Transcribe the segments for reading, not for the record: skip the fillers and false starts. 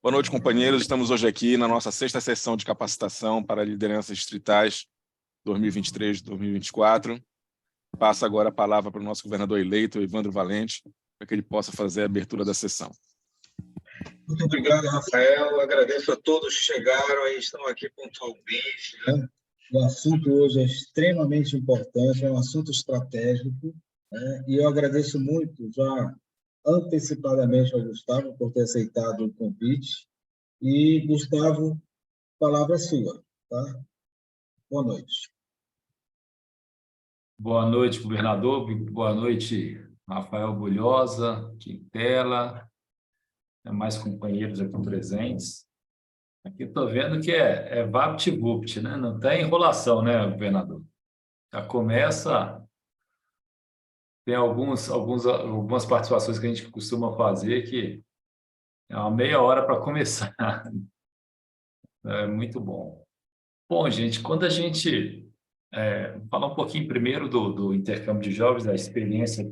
Boa noite, companheiros. Estamos hoje aqui na nossa sexta sessão de capacitação para lideranças distritais 2023-2024. Passo agora a palavra para o nosso governador eleito, Evandro Valente, para que ele possa fazer a abertura da sessão. Muito obrigado, Rafael. Agradeço a todos que chegaram e estão aqui pontualmente, né? O assunto hoje é extremamente importante, é um assunto estratégico, né? E eu agradeço muito já antecipadamente ao Gustavo por ter aceitado o convite. E, Gustavo, a palavra é sua, tá? Boa noite. Boa noite, governador. Boa noite, Rafael Bulhosa, Quintela, mais companheiros aqui presentes. Aqui estou vendo que é vapt-vupt, né? Não tem enrolação, né, governador? Já começa... Tem algumas participações que a gente costuma fazer que é uma meia hora para começar. É muito bom. Bom, gente, quando a gente... falar um pouquinho primeiro do intercâmbio de jovens, da experiência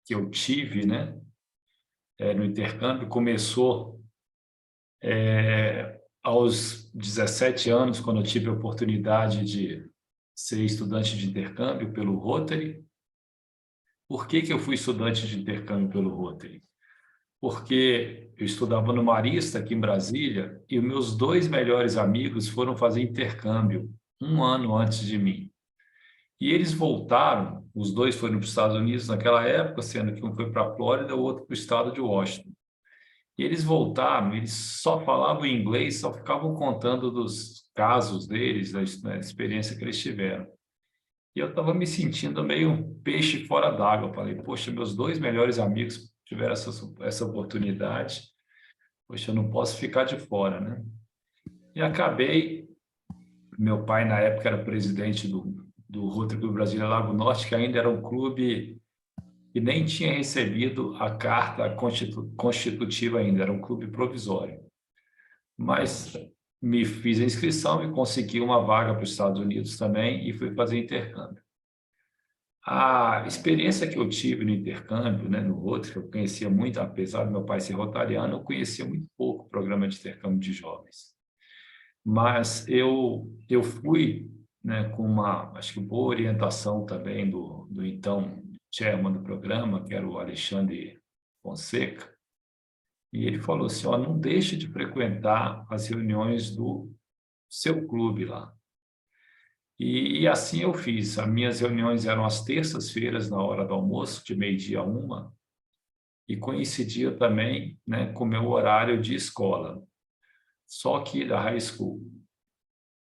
que eu tive, né? No intercâmbio, começou aos 17 anos, quando eu tive a oportunidade de ser estudante de intercâmbio pelo Rotary. Por que eu fui estudante de intercâmbio pelo Rotary? Porque eu estudava no Marista, aqui em Brasília, e os meus dois melhores amigos foram fazer intercâmbio um ano antes de mim. E eles voltaram, os dois foram para os Estados Unidos naquela época, sendo que um foi para a Flórida, o outro para o estado de Washington. E eles voltaram, eles só falavam inglês, só ficavam contando dos casos deles, da experiência que eles tiveram. E eu estava me sentindo meio um peixe fora d'água. Falei, poxa, meus dois melhores amigos tiveram essa oportunidade, poxa, eu não posso ficar de fora, né? E acabei, meu pai na época era presidente do Rotary Clube Brasília Lago Norte, que ainda era um clube que nem tinha recebido a carta constitutiva ainda, era um clube provisório. Mas me fiz a inscrição e consegui uma vaga para os Estados Unidos também e fui fazer intercâmbio. A experiência que eu tive no intercâmbio, né, no Rotary, que eu conhecia muito, apesar do meu pai ser rotariano, eu conhecia muito pouco o programa de intercâmbio de jovens. Mas eu fui, né, com uma, acho que boa orientação também do então chairman do programa, que era o Alexandre Fonseca, e ele falou assim, ó, não deixe de frequentar as reuniões do seu clube lá. E assim eu fiz. As minhas reuniões eram às terças-feiras, na hora do almoço, de meio-dia a 1h, e coincidia também, né, com o meu horário de escola, só que da high school.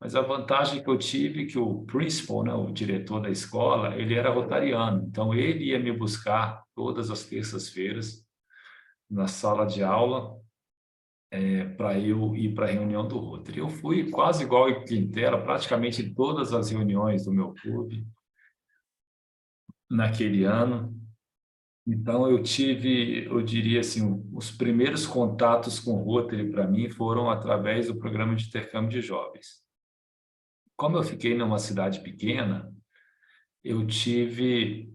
Mas a vantagem que eu tive é que o principal, né, o diretor da escola, ele era rotariano. Então, ele ia me buscar todas as terças-feiras na sala de aula para eu ir para a reunião do Rotary. Eu fui quase igual em Quintela, praticamente em todas as reuniões do meu clube naquele ano. Então, eu tive, eu diria assim, os primeiros contatos com o Rotary para mim foram através do programa de intercâmbio de jovens. Como eu fiquei numa cidade pequena, eu tive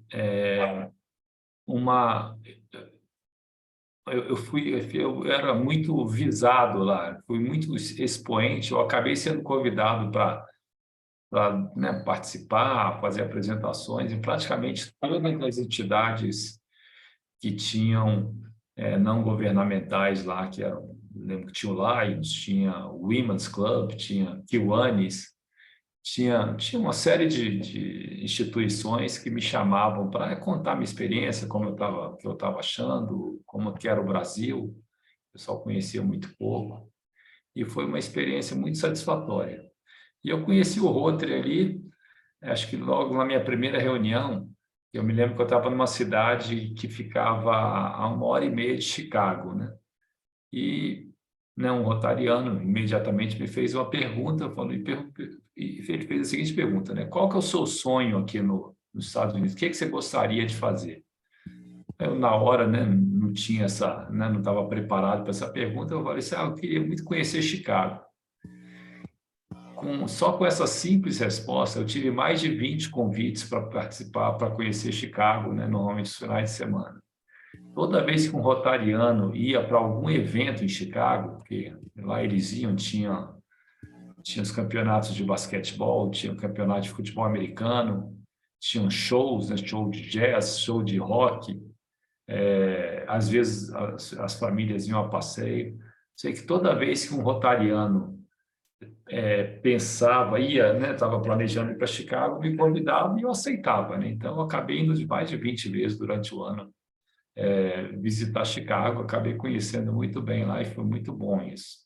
eu era muito visado lá, fui muito expoente, eu acabei sendo convidado para né, participar, fazer apresentações em praticamente todas as entidades que tinham não governamentais lá, que eram, lembro que tinha o Lions, tinha o Women's Club, tinha Kiwanis, tinha uma série de instituições que me chamavam para contar minha experiência, como o que eu estava achando, como que era o Brasil. O pessoal conhecia muito pouco. E foi uma experiência muito satisfatória. E eu conheci o Rotary ali, acho que logo na minha primeira reunião, eu me lembro que eu estava numa cidade que ficava a 1h30 de Chicago, né? E um rotariano imediatamente me fez uma pergunta, e ele fez a seguinte pergunta, né? Qual que é o seu sonho aqui nos Estados Unidos? O que você gostaria de fazer? Eu, na hora, né, não tinha né, não estava preparado para essa pergunta, eu falei assim, eu queria muito conhecer Chicago. Só com essa simples resposta, eu tive mais de 20 convites para participar, para conhecer Chicago, né, normalmente nos finais de semana. Toda vez que um rotariano ia para algum evento em Chicago, porque lá eles iam, tinha os campeonatos de basquetebol, tinha o campeonato de futebol americano, tinham shows, né, show de jazz, show de rock, às vezes as famílias iam a passeio. Sei que toda vez que um rotariano pensava, ia, né, estava planejando ir para Chicago, me convidava e eu aceitava, né? Então, eu acabei indo de mais de 20 vezes durante o ano visitar Chicago, acabei conhecendo muito bem lá e foi muito bom isso.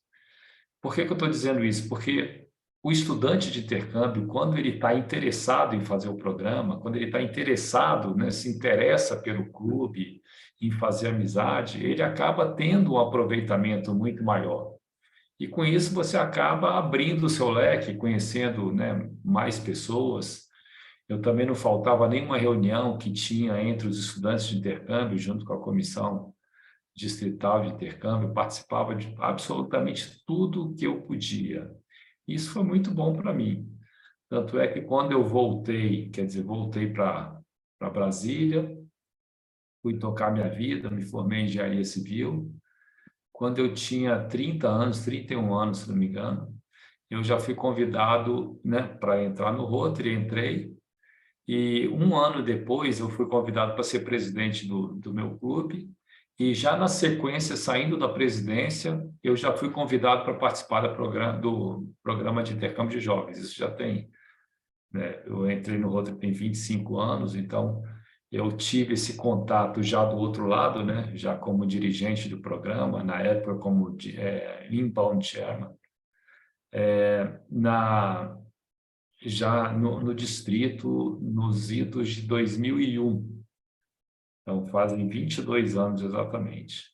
Por que que eu estou dizendo isso? Porque o estudante de intercâmbio, quando ele está interessado em fazer o programa, quando ele está interessado, né, se interessa pelo clube, em fazer amizade, ele acaba tendo um aproveitamento muito maior. E com isso você acaba abrindo o seu leque, conhecendo, né, mais pessoas. Eu também não faltava nenhuma reunião que tinha entre os estudantes de intercâmbio, junto com a comissão distrital de intercâmbio, participava de absolutamente tudo que eu podia. Isso foi muito bom para mim. Tanto é que quando eu voltei, quer dizer, voltei para Brasília, fui tocar minha vida, me formei em engenharia civil. Quando eu tinha 30 anos, 31 anos, se não me engano, eu já fui convidado, né, para entrar no Rotary, entrei, e um ano depois eu fui convidado para ser presidente do meu clube, e já na sequência, saindo da presidência, eu já fui convidado para participar do programa de intercâmbio de jovens. Isso já tem, né, eu entrei no Rotary tem 25 anos, então eu tive esse contato já do outro lado, né, já como dirigente do programa, na época como inbound chairman, já no distrito, nos idos de 2001. Então, fazem 22 anos exatamente.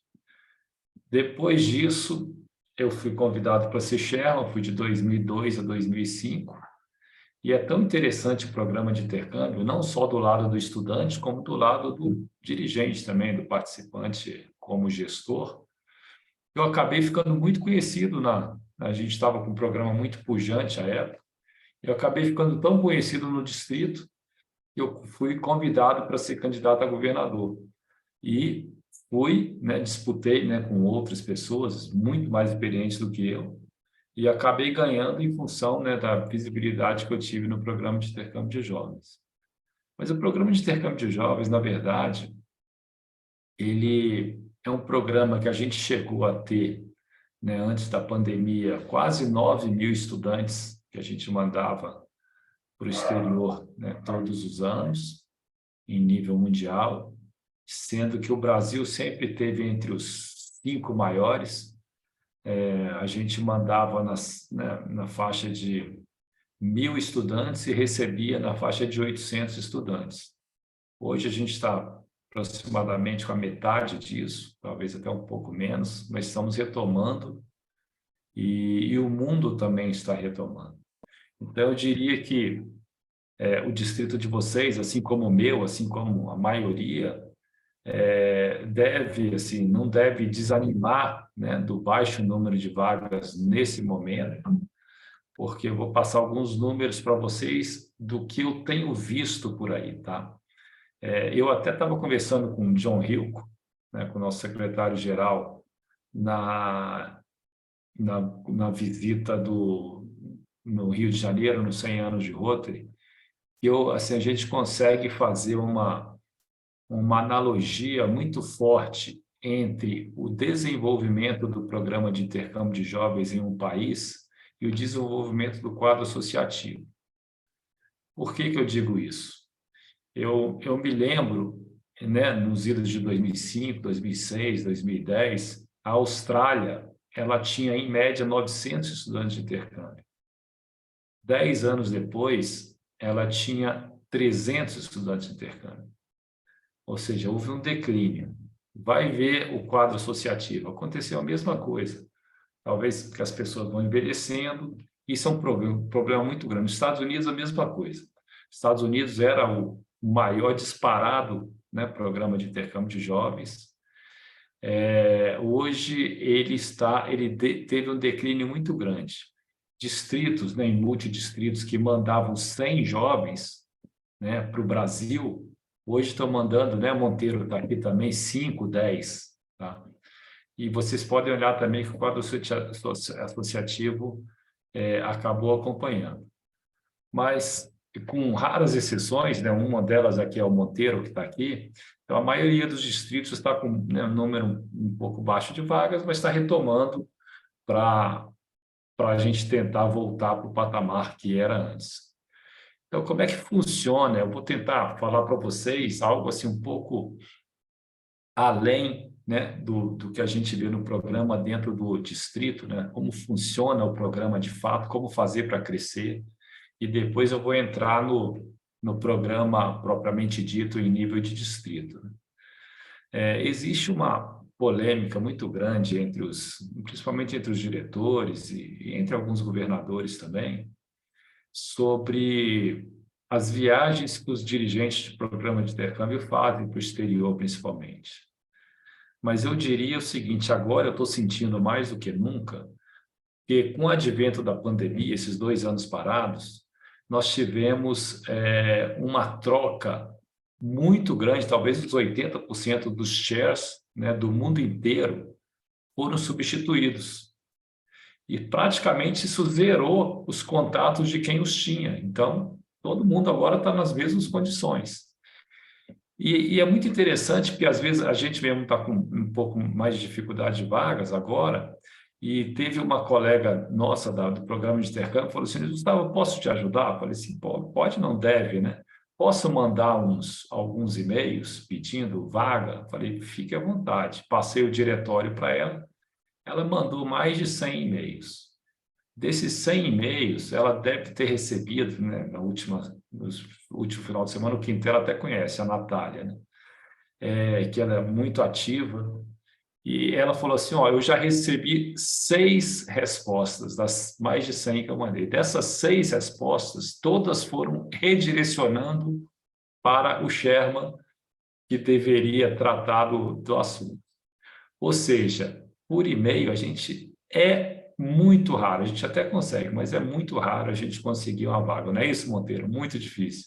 Depois disso, eu fui convidado para ser chairman, fui de 2002 a 2005, e é tão interessante o programa de intercâmbio, não só do lado do estudante, como do lado do dirigente também, do participante como gestor. Eu acabei ficando muito conhecido a gente estava com um programa muito pujante à época, eu acabei ficando tão conhecido no distrito, que eu fui convidado para ser candidato a governador. E fui, né, disputei, né, com outras pessoas muito mais experientes do que eu, e acabei ganhando em função, né, da visibilidade que eu tive no programa de intercâmbio de jovens. Mas o programa de intercâmbio de jovens, na verdade, ele é um programa que a gente chegou a ter, né, antes da pandemia, quase 9 mil estudantes que a gente mandava para o exterior, né, todos os anos, em nível mundial, sendo que o Brasil sempre teve entre os 5 maiores. A gente mandava na faixa de 1.000 estudantes e recebia na faixa de 800 estudantes. Hoje a gente está aproximadamente com a metade disso, talvez até um pouco menos, mas estamos retomando e o mundo também está retomando. Então, eu diria que o distrito de vocês, assim como o meu, assim como a maioria, assim, não deve desanimar, né, do baixo número de vagas nesse momento, porque eu vou passar alguns números para vocês do que eu tenho visto por aí, tá? Eu até estava conversando com o John Hilco, né, com o nosso secretário-geral, na visita no Rio de Janeiro, nos 100 anos de Rotary, que assim, a gente consegue fazer uma analogia muito forte entre o desenvolvimento do programa de intercâmbio de jovens em um país e o desenvolvimento do quadro associativo. Por que que eu digo isso? Eu me lembro, né, nos idos de 2005, 2006, 2010, a Austrália ela tinha, em média, 900 estudantes de intercâmbio. 10 anos depois, ela tinha 300 estudantes de intercâmbio. Ou seja, houve um declínio. Vai ver o quadro associativo. Aconteceu a mesma coisa. Talvez que as pessoas vão envelhecendo. Isso é um problema muito grande. Nos Estados Unidos, a mesma coisa. Estados Unidos era o maior disparado, né, programa de intercâmbio de jovens. Hoje, ele teve um declínio muito grande. Distritos, né, em multidistritos, que mandavam 100 jovens, né, para o Brasil, Hoje estão mandando, né, Monteiro está aqui também, 5, 10, tá? E vocês podem olhar também que o quadro associativo acabou acompanhando. Mas, com raras exceções, né, uma delas aqui é o Monteiro, que está aqui, então a maioria dos distritos está com, né, um número um pouco baixo de vagas, mas está retomando para a gente tentar voltar para o patamar que era antes. Então, como é que funciona? Eu vou tentar falar para vocês algo assim um pouco além, né, do que a gente vê no programa dentro do distrito, né? Como funciona o programa de fato, como fazer para crescer, e depois eu vou entrar no programa propriamente dito em nível de distrito, né? Existe uma polêmica muito grande principalmente entre os diretores e entre alguns governadores também, sobre as viagens que os dirigentes de programa de intercâmbio fazem para o exterior, principalmente. Mas eu diria o seguinte, agora eu estou sentindo mais do que nunca que, com o advento da pandemia, esses 2 anos parados, nós tivemos uma troca muito grande, talvez os 80% dos shares, né, do mundo inteiro foram substituídos. E praticamente isso zerou os contatos de quem os tinha. Então, todo mundo agora está nas mesmas condições. E é muito interessante, porque às vezes a gente mesmo está com um pouco mais de dificuldade de vagas agora, e teve uma colega nossa do programa de intercâmbio que falou assim, Gustavo, posso te ajudar? Eu falei assim, pode, não deve, né? Posso mandar alguns e-mails pedindo vaga? Eu falei, fique à vontade. Passei o diretório para ela, ela mandou mais de 100 e-mails. Desses 100 e-mails, ela deve ter recebido, né, no último final de semana, o Quintela até conhece, a Natália, né? Que ela é muito ativa, e ela falou assim, eu já recebi 6 respostas, das mais de 100 que eu mandei. Dessas 6 respostas, todas foram redirecionando para o Sherman, que deveria tratar do assunto. Ou seja, por e-mail, a gente muito raro, a gente até consegue, mas é muito raro a gente conseguir uma vaga, não é isso, Monteiro? Muito difícil.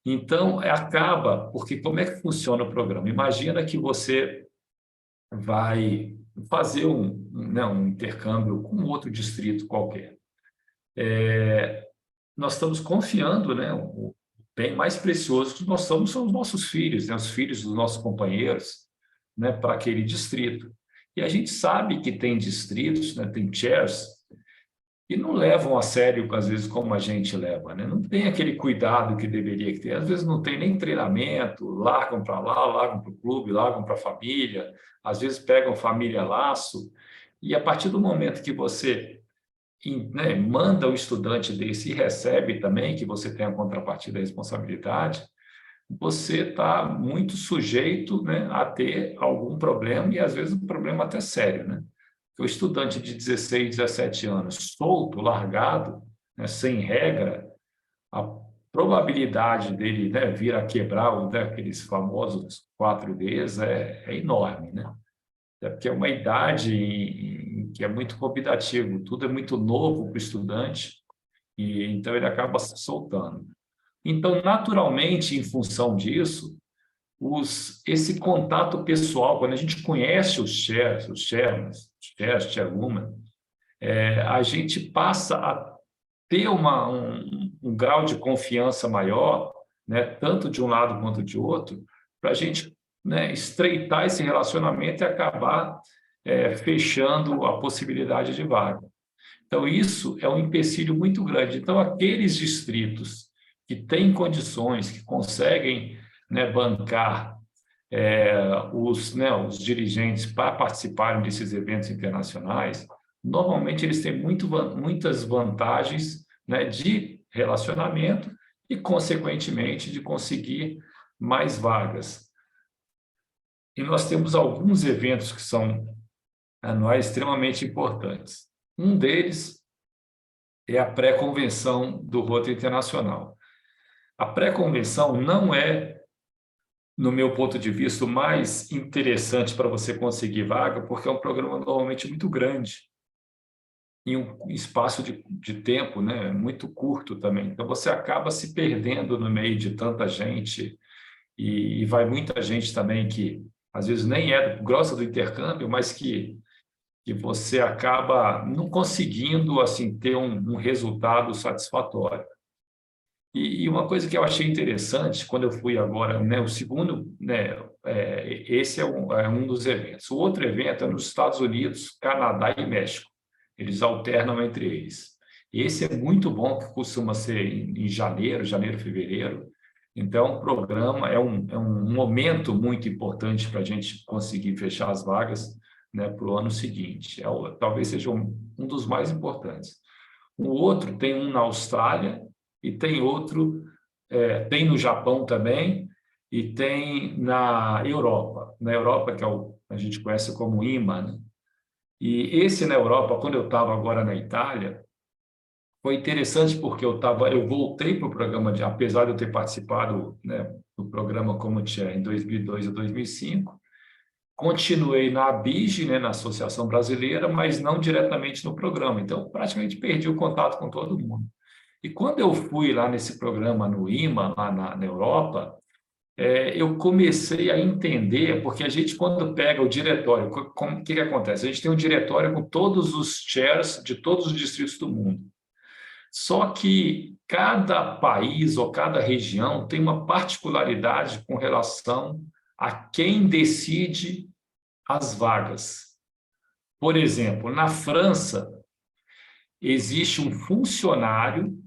Então, acaba, porque como é que funciona o programa? Imagina que você vai fazer um intercâmbio com outro distrito qualquer. Nós estamos confiando, né, o bem mais precioso que nós somos são os nossos filhos, né, os filhos dos nossos companheiros, né, para aquele distrito. E a gente sabe que tem distritos, né, tem chairs, que não levam a sério, às vezes, como a gente leva, né? Não tem aquele cuidado que deveria ter. Às vezes não tem nem treinamento, largam para lá, largam para o clube, largam para a família, às vezes pegam família laço, e a partir do momento que você, né, manda o estudante desse e recebe também, que você tem a contrapartida da responsabilidade, você está muito sujeito, né, a ter algum problema, e às vezes um problema até sério, né? O estudante de 16, 17 anos, solto, largado, né, sem regra, a probabilidade dele, né, vir a quebrar aqueles famosos 4Ds é enorme, né? É porque é uma idade em que é muito convidativo, tudo é muito novo para o estudante, e então ele acaba se soltando. Então, naturalmente, em função disso, esse contato pessoal, quando a gente conhece os chairwoman, a gente passa a ter um grau de confiança maior, né, tanto de um lado quanto de outro, para a gente, né, estreitar esse relacionamento e acabar fechando a possibilidade de vaga. Então, isso é um empecilho muito grande. Então, aqueles distritos que têm condições, que conseguem, né, bancar os dirigentes para participarem desses eventos internacionais, normalmente eles têm muitas vantagens, né, de relacionamento e, consequentemente, de conseguir mais vagas. E nós temos alguns eventos que são anuais extremamente importantes. Um deles é a pré-convenção do Rotary Internacional. A pré-convenção não é, no meu ponto de vista, o mais interessante para você conseguir vaga, porque é um programa normalmente muito grande, em um espaço de tempo, né, muito curto também. Então, você acaba se perdendo no meio de tanta gente e vai muita gente também que, às vezes, nem gosta do intercâmbio, mas que você acaba não conseguindo assim ter um resultado satisfatório. E uma coisa que eu achei interessante, quando eu fui agora, né, o segundo, né, esse é um dos eventos. O outro evento é nos Estados Unidos, Canadá e México. Eles alternam entre eles. Esse é muito bom, que costuma ser em janeiro, fevereiro. Então, o programa é um momento muito importante para a gente conseguir fechar as vagas, né, para o ano seguinte. Talvez seja um dos mais importantes. O outro tem um na Austrália, e tem outro, tem no Japão também, e tem na Europa. Na Europa, que a gente conhece como IMA, né? E esse na Europa, quando eu estava agora na Itália, foi interessante porque eu voltei para o programa, apesar de eu ter participado, né, do programa Common-Chair em 2002 a 2005, continuei na ABIGE, né, na Associação Brasileira, mas não diretamente no programa. Então, praticamente perdi o contato com todo mundo. E quando eu fui lá nesse programa no IMA, lá na Europa, eu comecei a entender, porque a gente, quando pega o diretório, o que acontece? A gente tem um diretório com todos os chairs de todos os distritos do mundo. Só que cada país ou cada região tem uma particularidade com relação a quem decide as vagas. Por exemplo, na França, existe um funcionário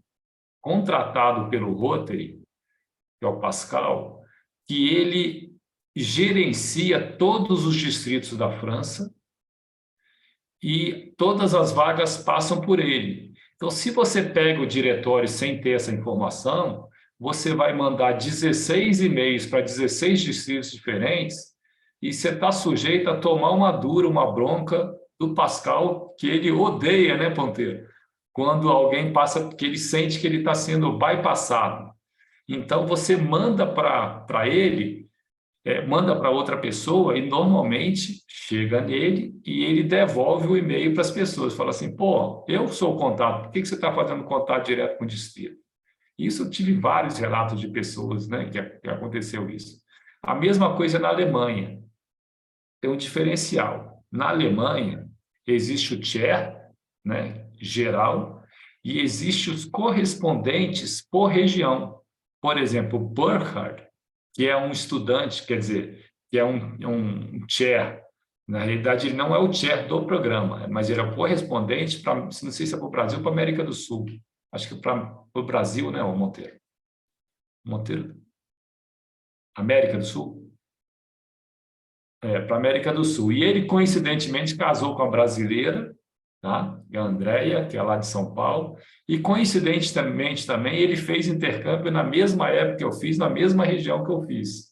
contratado pelo Rotary, que é o Pascal, que ele gerencia todos os distritos da França e todas as vagas passam por ele. Então, se você pega o diretório sem ter essa informação, você vai mandar 16 e-mails para 16 distritos diferentes e você está sujeito a tomar uma dura, uma bronca do Pascal, que ele odeia, né, Ponteiro? Quando alguém passa, porque ele sente que ele está sendo bypassado. Então, você manda para ele, manda para outra pessoa e normalmente chega nele e ele devolve o e-mail para as pessoas. Fala assim, pô, eu sou o contato, por que você está fazendo contato direto com o distrito? Isso eu tive vários relatos de pessoas, né, que aconteceu isso. A mesma coisa na Alemanha. Tem um diferencial. Na Alemanha, existe o chair, né, geral, e existe os correspondentes por região. Por exemplo, o Burkhard, que é um estudante, quer dizer, que é um chair. Na realidade, ele não é o chair do programa, mas ele é o correspondente para, não sei se é para o Brasil ou para a América do Sul. Acho que para o Brasil, né, o Monteiro? Monteiro? América do Sul? Para a América do Sul. E ele, coincidentemente, casou com a brasileira, tá? A Andréia, que é lá de São Paulo, e, coincidentemente também, ele fez intercâmbio na mesma época que eu fiz, na mesma região que eu fiz.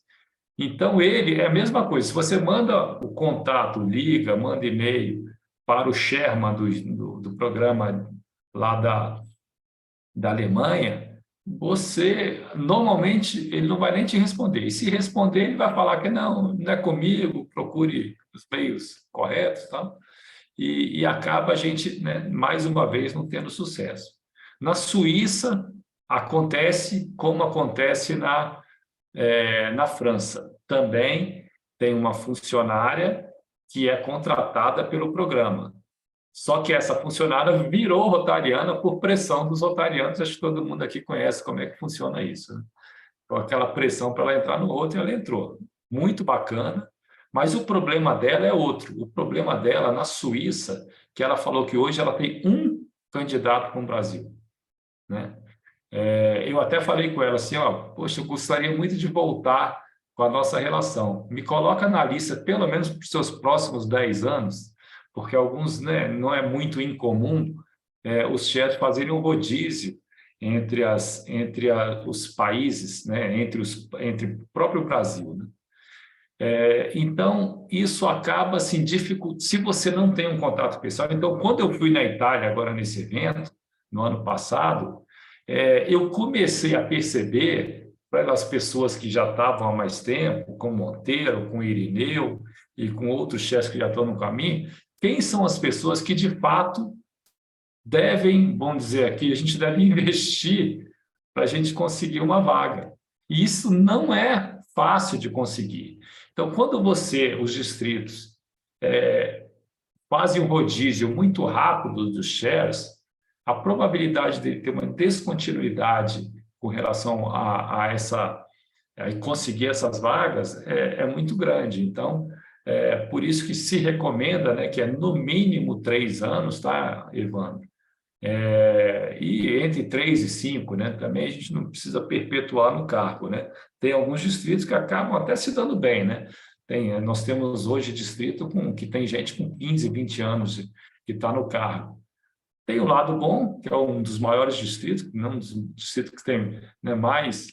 Então, ele é a mesma coisa. Se você manda o contato, liga, manda e-mail para o chairman do programa lá da Alemanha, você, normalmente, ele não vai nem te responder. E se responder, ele vai falar que não é comigo, procure os meios corretos, tá? E acaba a gente, né, mais uma vez, não tendo sucesso. Na Suíça, acontece como acontece na França. Também tem uma funcionária que é contratada pelo programa. Só que essa funcionária virou rotariana por pressão dos rotarianos. Acho que todo mundo aqui conhece como é que funciona isso, né? Com aquela pressão para ela entrar no outro, e ela entrou. Muito bacana, mas o problema dela é outro. O problema dela, na Suíça, que ela falou que hoje ela tem um candidato com o Brasil, né? Eu até falei com ela assim, ó, poxa, eu gostaria muito de voltar com a nossa relação. Me coloca na lista, pelo menos para os seus próximos 10 anos, porque alguns, né, não é muito incomum os chefes fazerem um rodízio entre os países, né, entre o próprio Brasil, né? Então, isso acaba assim, se você não tem um contato pessoal. Então, quando eu fui na Itália, agora nesse evento, no ano passado, eu comecei a perceber, pelas pessoas que já estavam há mais tempo, com Monteiro, com Irineu e com outros chefes que já estão no caminho, quem são as pessoas que, de fato, devem, vamos dizer aqui, a gente deve investir para a gente conseguir uma vaga. E isso não é fácil de conseguir. Então, quando os distritos, fazem um rodízio muito rápido dos shares, a probabilidade de ter uma descontinuidade com relação a conseguir essas vagas é muito grande. Então, por isso que se recomenda, né, que é no mínimo 3 anos, tá, Evandro? E entre 3 e 5, né? Também a gente não precisa perpetuar no cargo, né? Tem alguns distritos que acabam até se dando bem, né? Nós temos hoje distrito que tem gente com 15, 20 anos que está no cargo. Tem o lado bom, que é um dos maiores distritos, não um dos distritos que tem, né, mais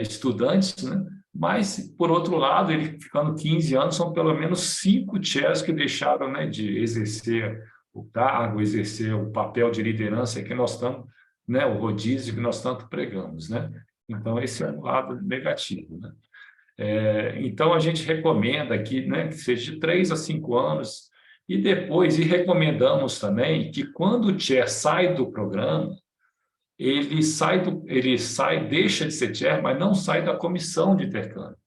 estudantes, né? Mas, por outro lado, ele ficando 15 anos, são pelo menos 5 chairs que deixaram, né, de exercer o cargo, exercer o papel de liderança que nós estamos, né, o rodízio que nós tanto pregamos, né? Então, esse é um lado negativo, né? Então, a gente recomenda aqui, né, que seja de 3 a 5 anos, e depois, recomendamos também que quando o chair sai do programa, ele deixa de ser chair, mas não sai da comissão de intercâmbio.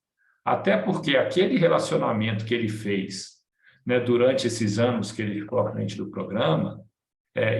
Até porque aquele relacionamento que ele fez, né, durante esses anos que ele ficou à frente do programa,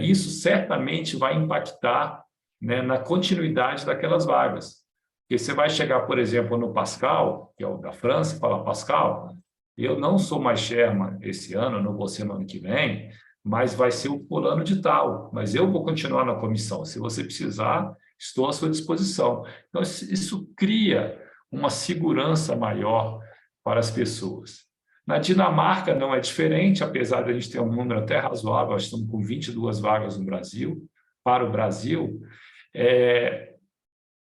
isso certamente vai impactar, né, na continuidade daquelas vagas. Porque você vai chegar, por exemplo, no Pascal, que é o da França, e fala: Pascal, eu não sou mais chairman esse ano, não vou ser no ano que vem, mas vai ser o fulano de tal, mas eu vou continuar na comissão. Se você precisar, estou à sua disposição. Então, isso cria uma segurança maior para as pessoas. Na Dinamarca não é diferente, apesar de a gente ter um número até razoável, nós estamos com 22 vagas no Brasil, para o Brasil.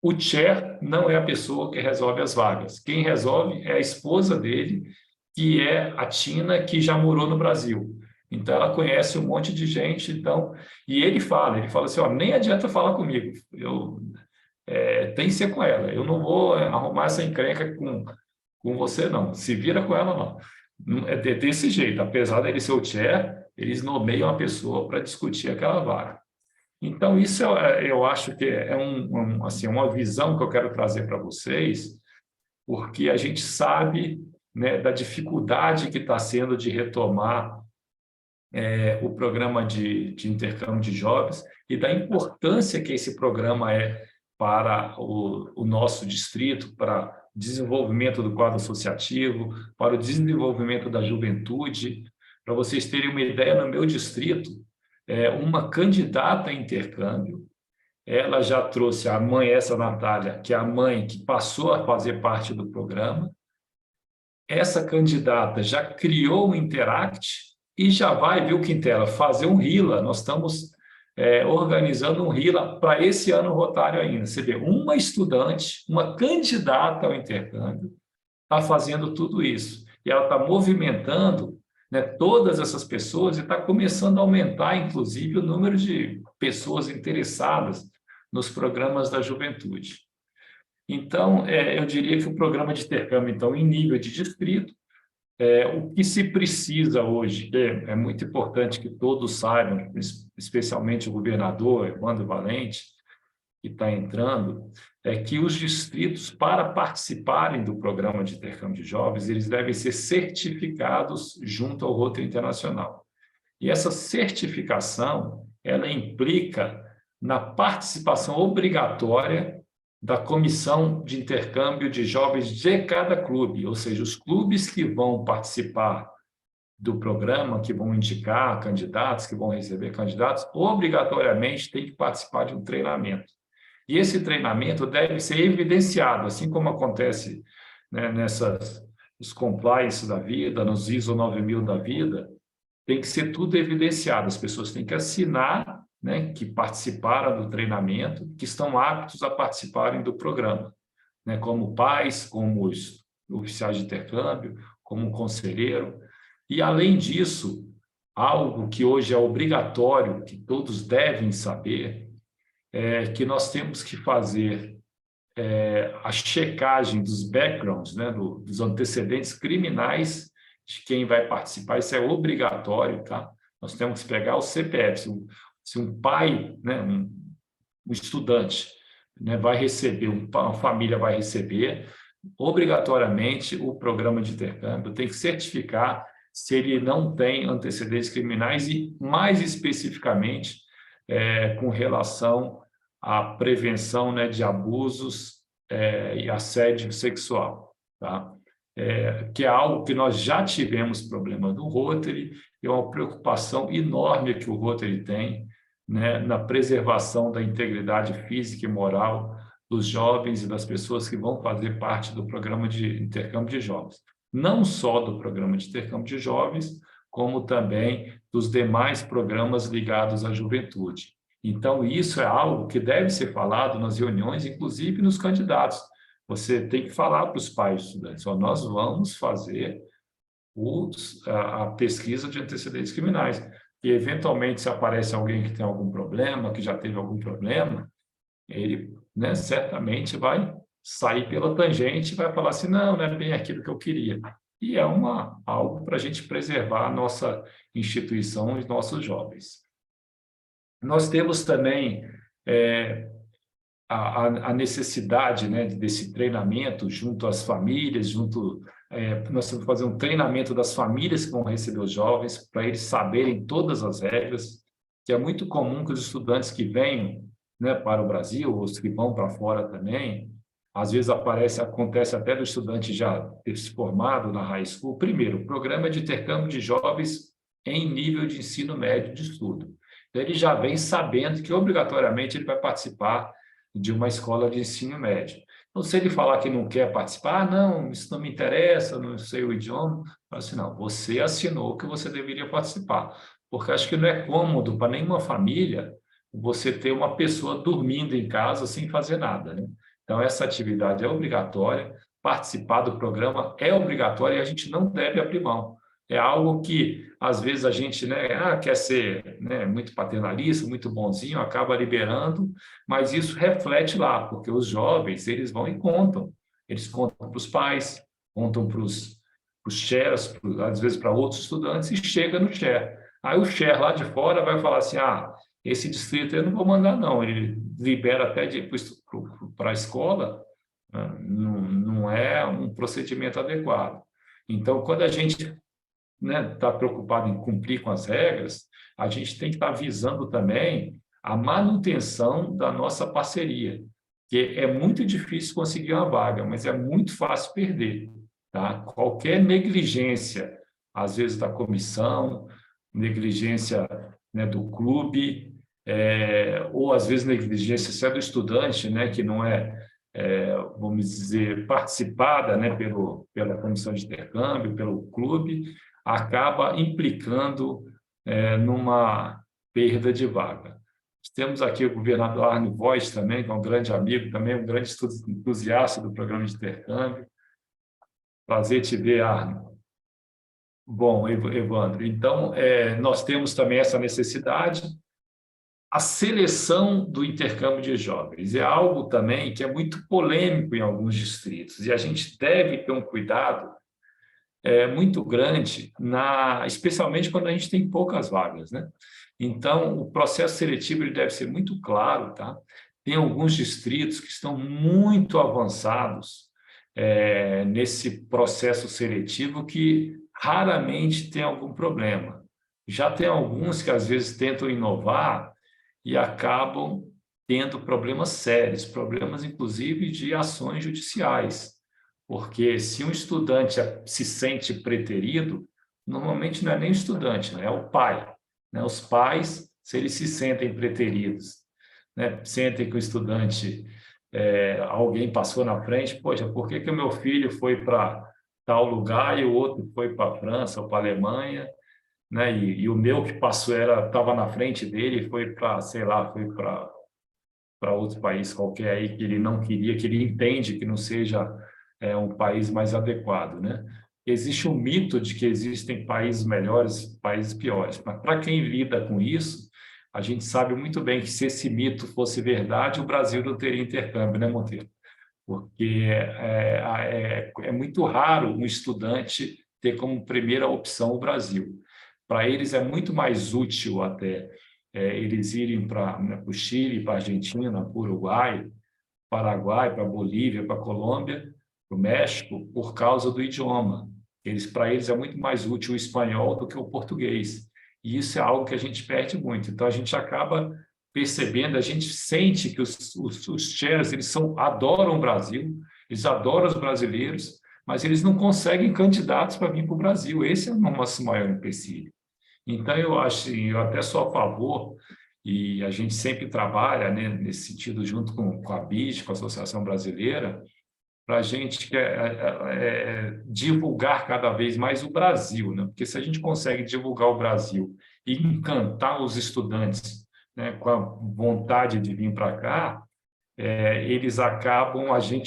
O chair não é a pessoa que resolve as vagas. Quem resolve é a esposa dele, que é a Tina, que já morou no Brasil. Então, ela conhece um monte de gente. Então, e ele fala assim: nem adianta falar comigo, tem que ser com ela. Eu não vou arrumar essa encrenca com você, não. Se vira com ela, não. É desse jeito. Apesar dele ser o chair, eles nomeiam a pessoa para discutir aquela vaga. Então, isso eu acho que é assim, uma visão que eu quero trazer para vocês, porque a gente sabe, né, da dificuldade que está sendo de retomar o programa de intercâmbio de jovens e da importância que esse programa é para o nosso distrito, para o desenvolvimento do quadro associativo, para o desenvolvimento da juventude. Para vocês terem uma ideia, no meu distrito, uma candidata a intercâmbio, ela já trouxe a mãe, essa Natália, que é a mãe que passou a fazer parte do programa. Essa candidata já criou um Interact e já vai, viu, Quintela, fazer um RILA. Nós estamos organizando um RILA para esse ano rotário ainda. Você vê, uma estudante, uma candidata ao intercâmbio, está fazendo tudo isso. E ela está movimentando, né, todas essas pessoas e está começando a aumentar, inclusive, o número de pessoas interessadas nos programas da juventude. Então, eu diria que o programa de intercâmbio, então, em nível de distrito, o que se precisa hoje, é muito importante que todos saibam, especialmente o governador, Evandro Valente, que está entrando, é que os distritos, para participarem do programa de intercâmbio de jovens, eles devem ser certificados junto ao Rotary Internacional. E essa certificação, ela implica na participação obrigatória da comissão de intercâmbio de jovens de cada clube, ou seja, os clubes que vão participar do programa, que vão indicar candidatos, que vão receber candidatos, obrigatoriamente têm que participar de um treinamento. E esse treinamento deve ser evidenciado, assim como acontece, né, nos compliance da vida, nos ISO 9000 da vida, tem que ser tudo evidenciado. As pessoas têm que assinar, né, que participaram do treinamento, que estão aptos a participarem do programa, né, como pais, como os oficiais de intercâmbio, como um conselheiro. E, além disso, algo que hoje é obrigatório, que todos devem saber, é que nós temos que fazer a checagem dos backgrounds, né, dos antecedentes criminais de quem vai participar. Isso é obrigatório, tá? Nós temos que pegar o CPF. Se um pai, né, um estudante, né, vai receber, uma família vai receber, obrigatoriamente o programa de intercâmbio tem que certificar se ele não tem antecedentes criminais e, mais especificamente, com relação à prevenção, né, de abusos e assédio sexual, tá? Que é algo que nós já tivemos problema no Rotary, e é uma preocupação enorme que o Rotary tem, né, na preservação da integridade física e moral dos jovens e das pessoas que vão fazer parte do programa de intercâmbio de jovens. Não só do programa de intercâmbio de jovens, como também dos demais programas ligados à juventude. Então, isso é algo que deve ser falado nas reuniões, inclusive nos candidatos. Você tem que falar para os pais dos estudantes: ó, nós vamos fazer a pesquisa de antecedentes criminais. E, eventualmente, se aparece alguém que tem algum problema, que já teve algum problema, ele, né, certamente vai sair pela tangente e vai falar assim: não é bem aquilo que eu queria. E é algo para a gente preservar a nossa instituição e nossos jovens. Nós temos também a necessidade, né, desse treinamento junto às famílias, nós temos que fazer um treinamento das famílias que vão receber os jovens, para eles saberem todas as regras, que é muito comum que os estudantes que venham, né, para o Brasil, os que vão para fora também, às vezes acontece até do estudante já ter se formado na high school. Primeiro, o programa de intercâmbio de jovens em nível de ensino médio de estudo. Então, ele já vem sabendo que, obrigatoriamente, ele vai participar de uma escola de ensino médio. Então, se ele falar que não quer participar, não, isso não me interessa, não sei o idioma, assim, não, você assinou que você deveria participar, porque acho que não é cômodo para nenhuma família você ter uma pessoa dormindo em casa sem fazer nada, né? Então, essa atividade é obrigatória, participar do programa é obrigatório e a gente não deve abrir mão. É algo que, às vezes, a gente, né, quer ser, né, muito paternalista, muito bonzinho, acaba liberando, mas isso reflete lá, porque os jovens, eles vão e contam. Eles contam para os pais, contam para os shares, às vezes para outros estudantes, e chega no share. Aí o share lá de fora vai falar assim: esse distrito eu não vou mandar, não. Ele libera até para a escola, não é um procedimento adequado. Então, quando a gente, né, está preocupado em cumprir com as regras, a gente tem que estar visando também a manutenção da nossa parceria, que é muito difícil conseguir uma vaga, mas é muito fácil perder, tá? Qualquer negligência, às vezes da comissão, negligência, né, do clube, ou às vezes negligência se é do estudante, né, que não vamos dizer, participada, né, pela comissão de intercâmbio, pelo clube, acaba implicando numa perda de vaga. Temos aqui o governador Arne Voigt também, que é um grande amigo, também um grande entusiasta do programa de intercâmbio. Prazer te ver, Arne. Bom, Evandro, então, nós temos também essa necessidade. A seleção do intercâmbio de jovens é algo também que é muito polêmico em alguns distritos, e a gente deve ter um cuidado muito grande, especialmente quando a gente tem poucas vagas, né? Então, o processo seletivo ele deve ser muito claro, tá? Tem alguns distritos que estão muito avançados nesse processo seletivo, que raramente tem algum problema. Já tem alguns que às vezes tentam inovar e acabam tendo problemas sérios, problemas inclusive de ações judiciais, porque se um estudante se sente preterido, normalmente não é nem o estudante, né? É o pai, né? Os pais, se eles se sentem preteridos, né, sentem que o estudante, alguém passou na frente, poxa, por que o meu filho foi para tal lugar e o outro foi para a França ou para a Alemanha, né? E o meu que passou estava na frente dele, foi para, sei lá, foi para outro país qualquer aí que ele não queria, que ele entende que não seja um país mais adequado, né? Existe um mito de que existem países melhores, países piores, mas para quem lida com isso, a gente sabe muito bem que, se esse mito fosse verdade, o Brasil não teria intercâmbio, né, Monteiro? Porque é muito raro um estudante ter como primeira opção o Brasil. Para eles é muito mais útil até eles irem para o Chile, para a Argentina, para o Uruguai, Paraguai, para a Bolívia, para a Colômbia, o México por causa do idioma. Para eles é muito mais útil o espanhol do que o português. E isso é algo que a gente perde muito. Então, a gente acaba percebendo, a gente sente que os chefs, adoram o Brasil, eles adoram os brasileiros, mas eles não conseguem candidatos para vir para o Brasil. Esse é o nosso maior empecilho. Então, eu até sou a favor, e a gente sempre trabalha, né, nesse sentido, junto com a BID, com a Associação Brasileira, para a gente divulgar cada vez mais o Brasil, né? Porque se a gente consegue divulgar o Brasil e encantar os estudantes, né, com a vontade de vir para cá,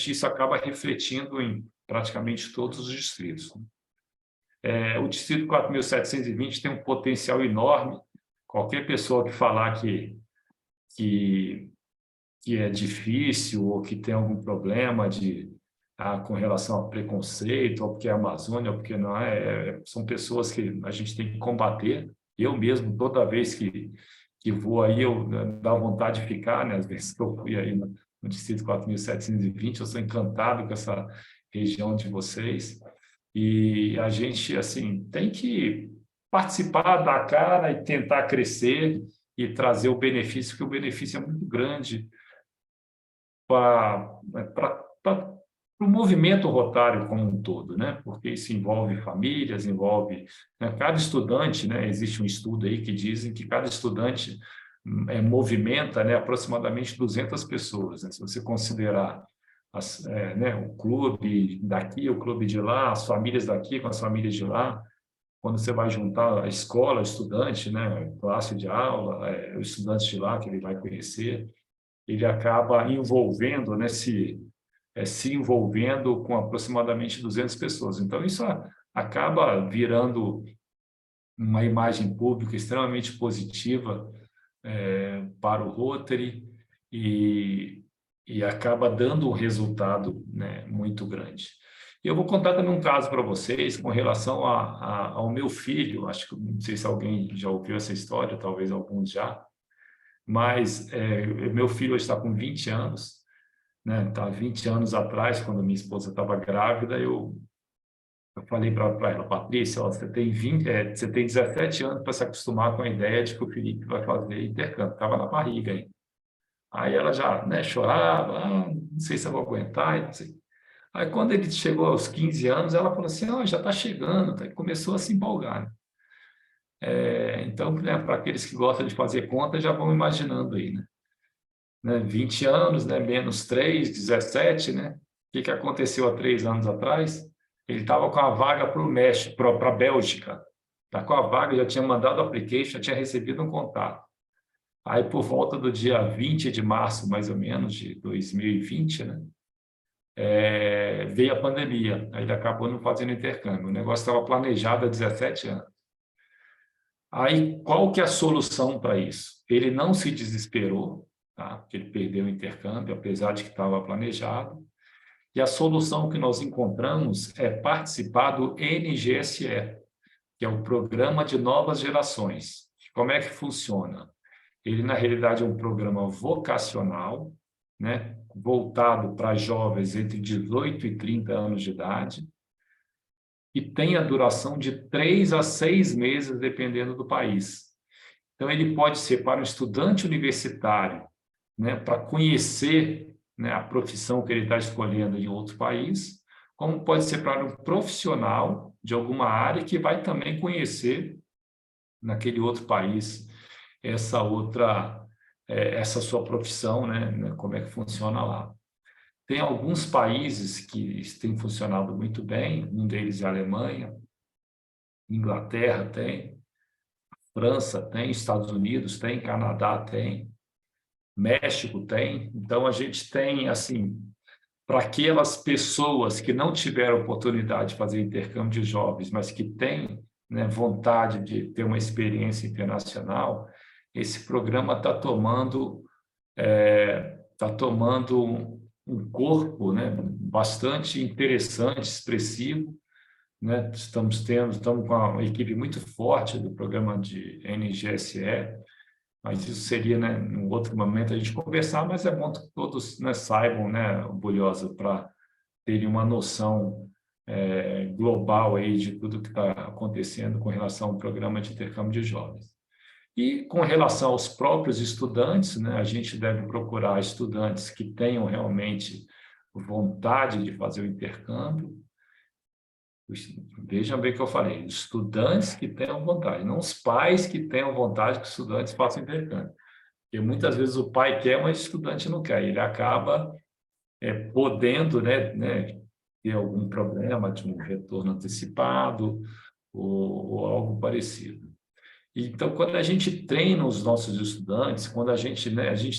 isso acaba refletindo em praticamente todos os distritos. O distrito 4.720 tem um potencial enorme. Qualquer pessoa que falar que é difícil ou que tem algum problema com relação a preconceito, ou porque é Amazônia, ou porque não são pessoas que a gente tem que combater. Eu mesmo, toda vez que vou aí, dá vontade de ficar, né? Às vezes que eu fui aí no distrito 4.720, eu sou encantado com essa região de vocês. E a gente, assim, tem que participar, dar a cara e tentar crescer e trazer o benefício, porque o benefício é muito grande para o movimento rotário como um todo, né? Porque isso envolve famílias, envolve, né, cada estudante, né? Existe um estudo aí que dizem que cada estudante movimenta, né, aproximadamente 200 pessoas, né? Se você considerar né, o clube daqui, o clube de lá, as famílias daqui com as famílias de lá, quando você vai juntar a escola, o estudante, né, classe de aula, os estudantes de lá que ele vai conhecer, ele acaba envolvendo, né, se envolvendo com aproximadamente 200 pessoas. Então, isso acaba virando uma imagem pública extremamente positiva para o Rotary e acaba dando um resultado, né, muito grande. Eu vou contar também um caso para vocês com relação ao meu filho. Acho que não sei se alguém já ouviu essa história, talvez alguns já, mas meu filho hoje está com 20 anos, né? Tá 20 anos atrás, quando minha esposa estava grávida, eu falei para ela, Patrícia, ó, você tem 17 anos para se acostumar com a ideia de que o Felipe vai fazer intercâmbio. Estava na barriga ainda. Aí ela já, né, chorava, não sei se eu vou aguentar, não sei. Aí, quando ele chegou aos 15 anos, ela falou assim, já está chegando, tá? E começou a se empolgar. Então, né, para aqueles que gostam de fazer conta, já vão imaginando aí, né? 20 anos, né, menos 3, 17, né? O que aconteceu há 3 anos atrás? Ele estava com a vaga para o México, para a Bélgica. Está com a vaga, já tinha mandado o application, já tinha recebido um contato. Aí, por volta do dia 20 de março, mais ou menos, de 2020, né? Veio a pandemia, aí ele acabou não fazendo intercâmbio. O negócio estava planejado há 17 anos. Aí, qual que é a solução para isso? Ele não se desesperou, tá? Porque ele perdeu o intercâmbio, apesar de que estava planejado. E a solução que nós encontramos é participar do NGSE, que é o Programa de Novas Gerações. Como é que funciona? Ele, na realidade, é um programa vocacional, né, voltado para jovens entre 18 e 30 anos de idade, e tem a duração de 3 a 6 meses, dependendo do país. Então, ele pode ser para um estudante universitário, né, para conhecer, né, a profissão que ele está escolhendo em outro país, como pode ser para um profissional de alguma área que vai também conhecer naquele outro país essa sua profissão, né, como é que funciona lá. Tem alguns países que têm funcionado muito bem, um deles é a Alemanha, Inglaterra tem, França tem, Estados Unidos tem, Canadá tem, México tem. Então, a gente tem, assim, para aquelas pessoas que não tiveram oportunidade de fazer intercâmbio de jovens, mas que têm, né, vontade de ter uma experiência internacional, esse programa está tomando um corpo, né, bastante interessante, expressivo, né? Estamos com uma equipe muito forte do programa de NGSE, mas isso seria, né, em outro momento a gente conversar, mas é bom que todos, né, saibam, né, Bulhosa, para terem uma noção global aí de tudo que está acontecendo com relação ao programa de intercâmbio de jovens. E com relação aos próprios estudantes, né, a gente deve procurar estudantes que tenham realmente vontade de fazer o intercâmbio. Vejam bem o que eu falei, estudantes que tenham vontade, não os pais que tenham vontade que os estudantes façam intercâmbio. Porque muitas vezes o pai quer, mas o estudante não quer. Ele acaba podendo, né, ter algum problema de um retorno antecipado ou algo parecido. Então, quando a gente treina os nossos estudantes, quando a gente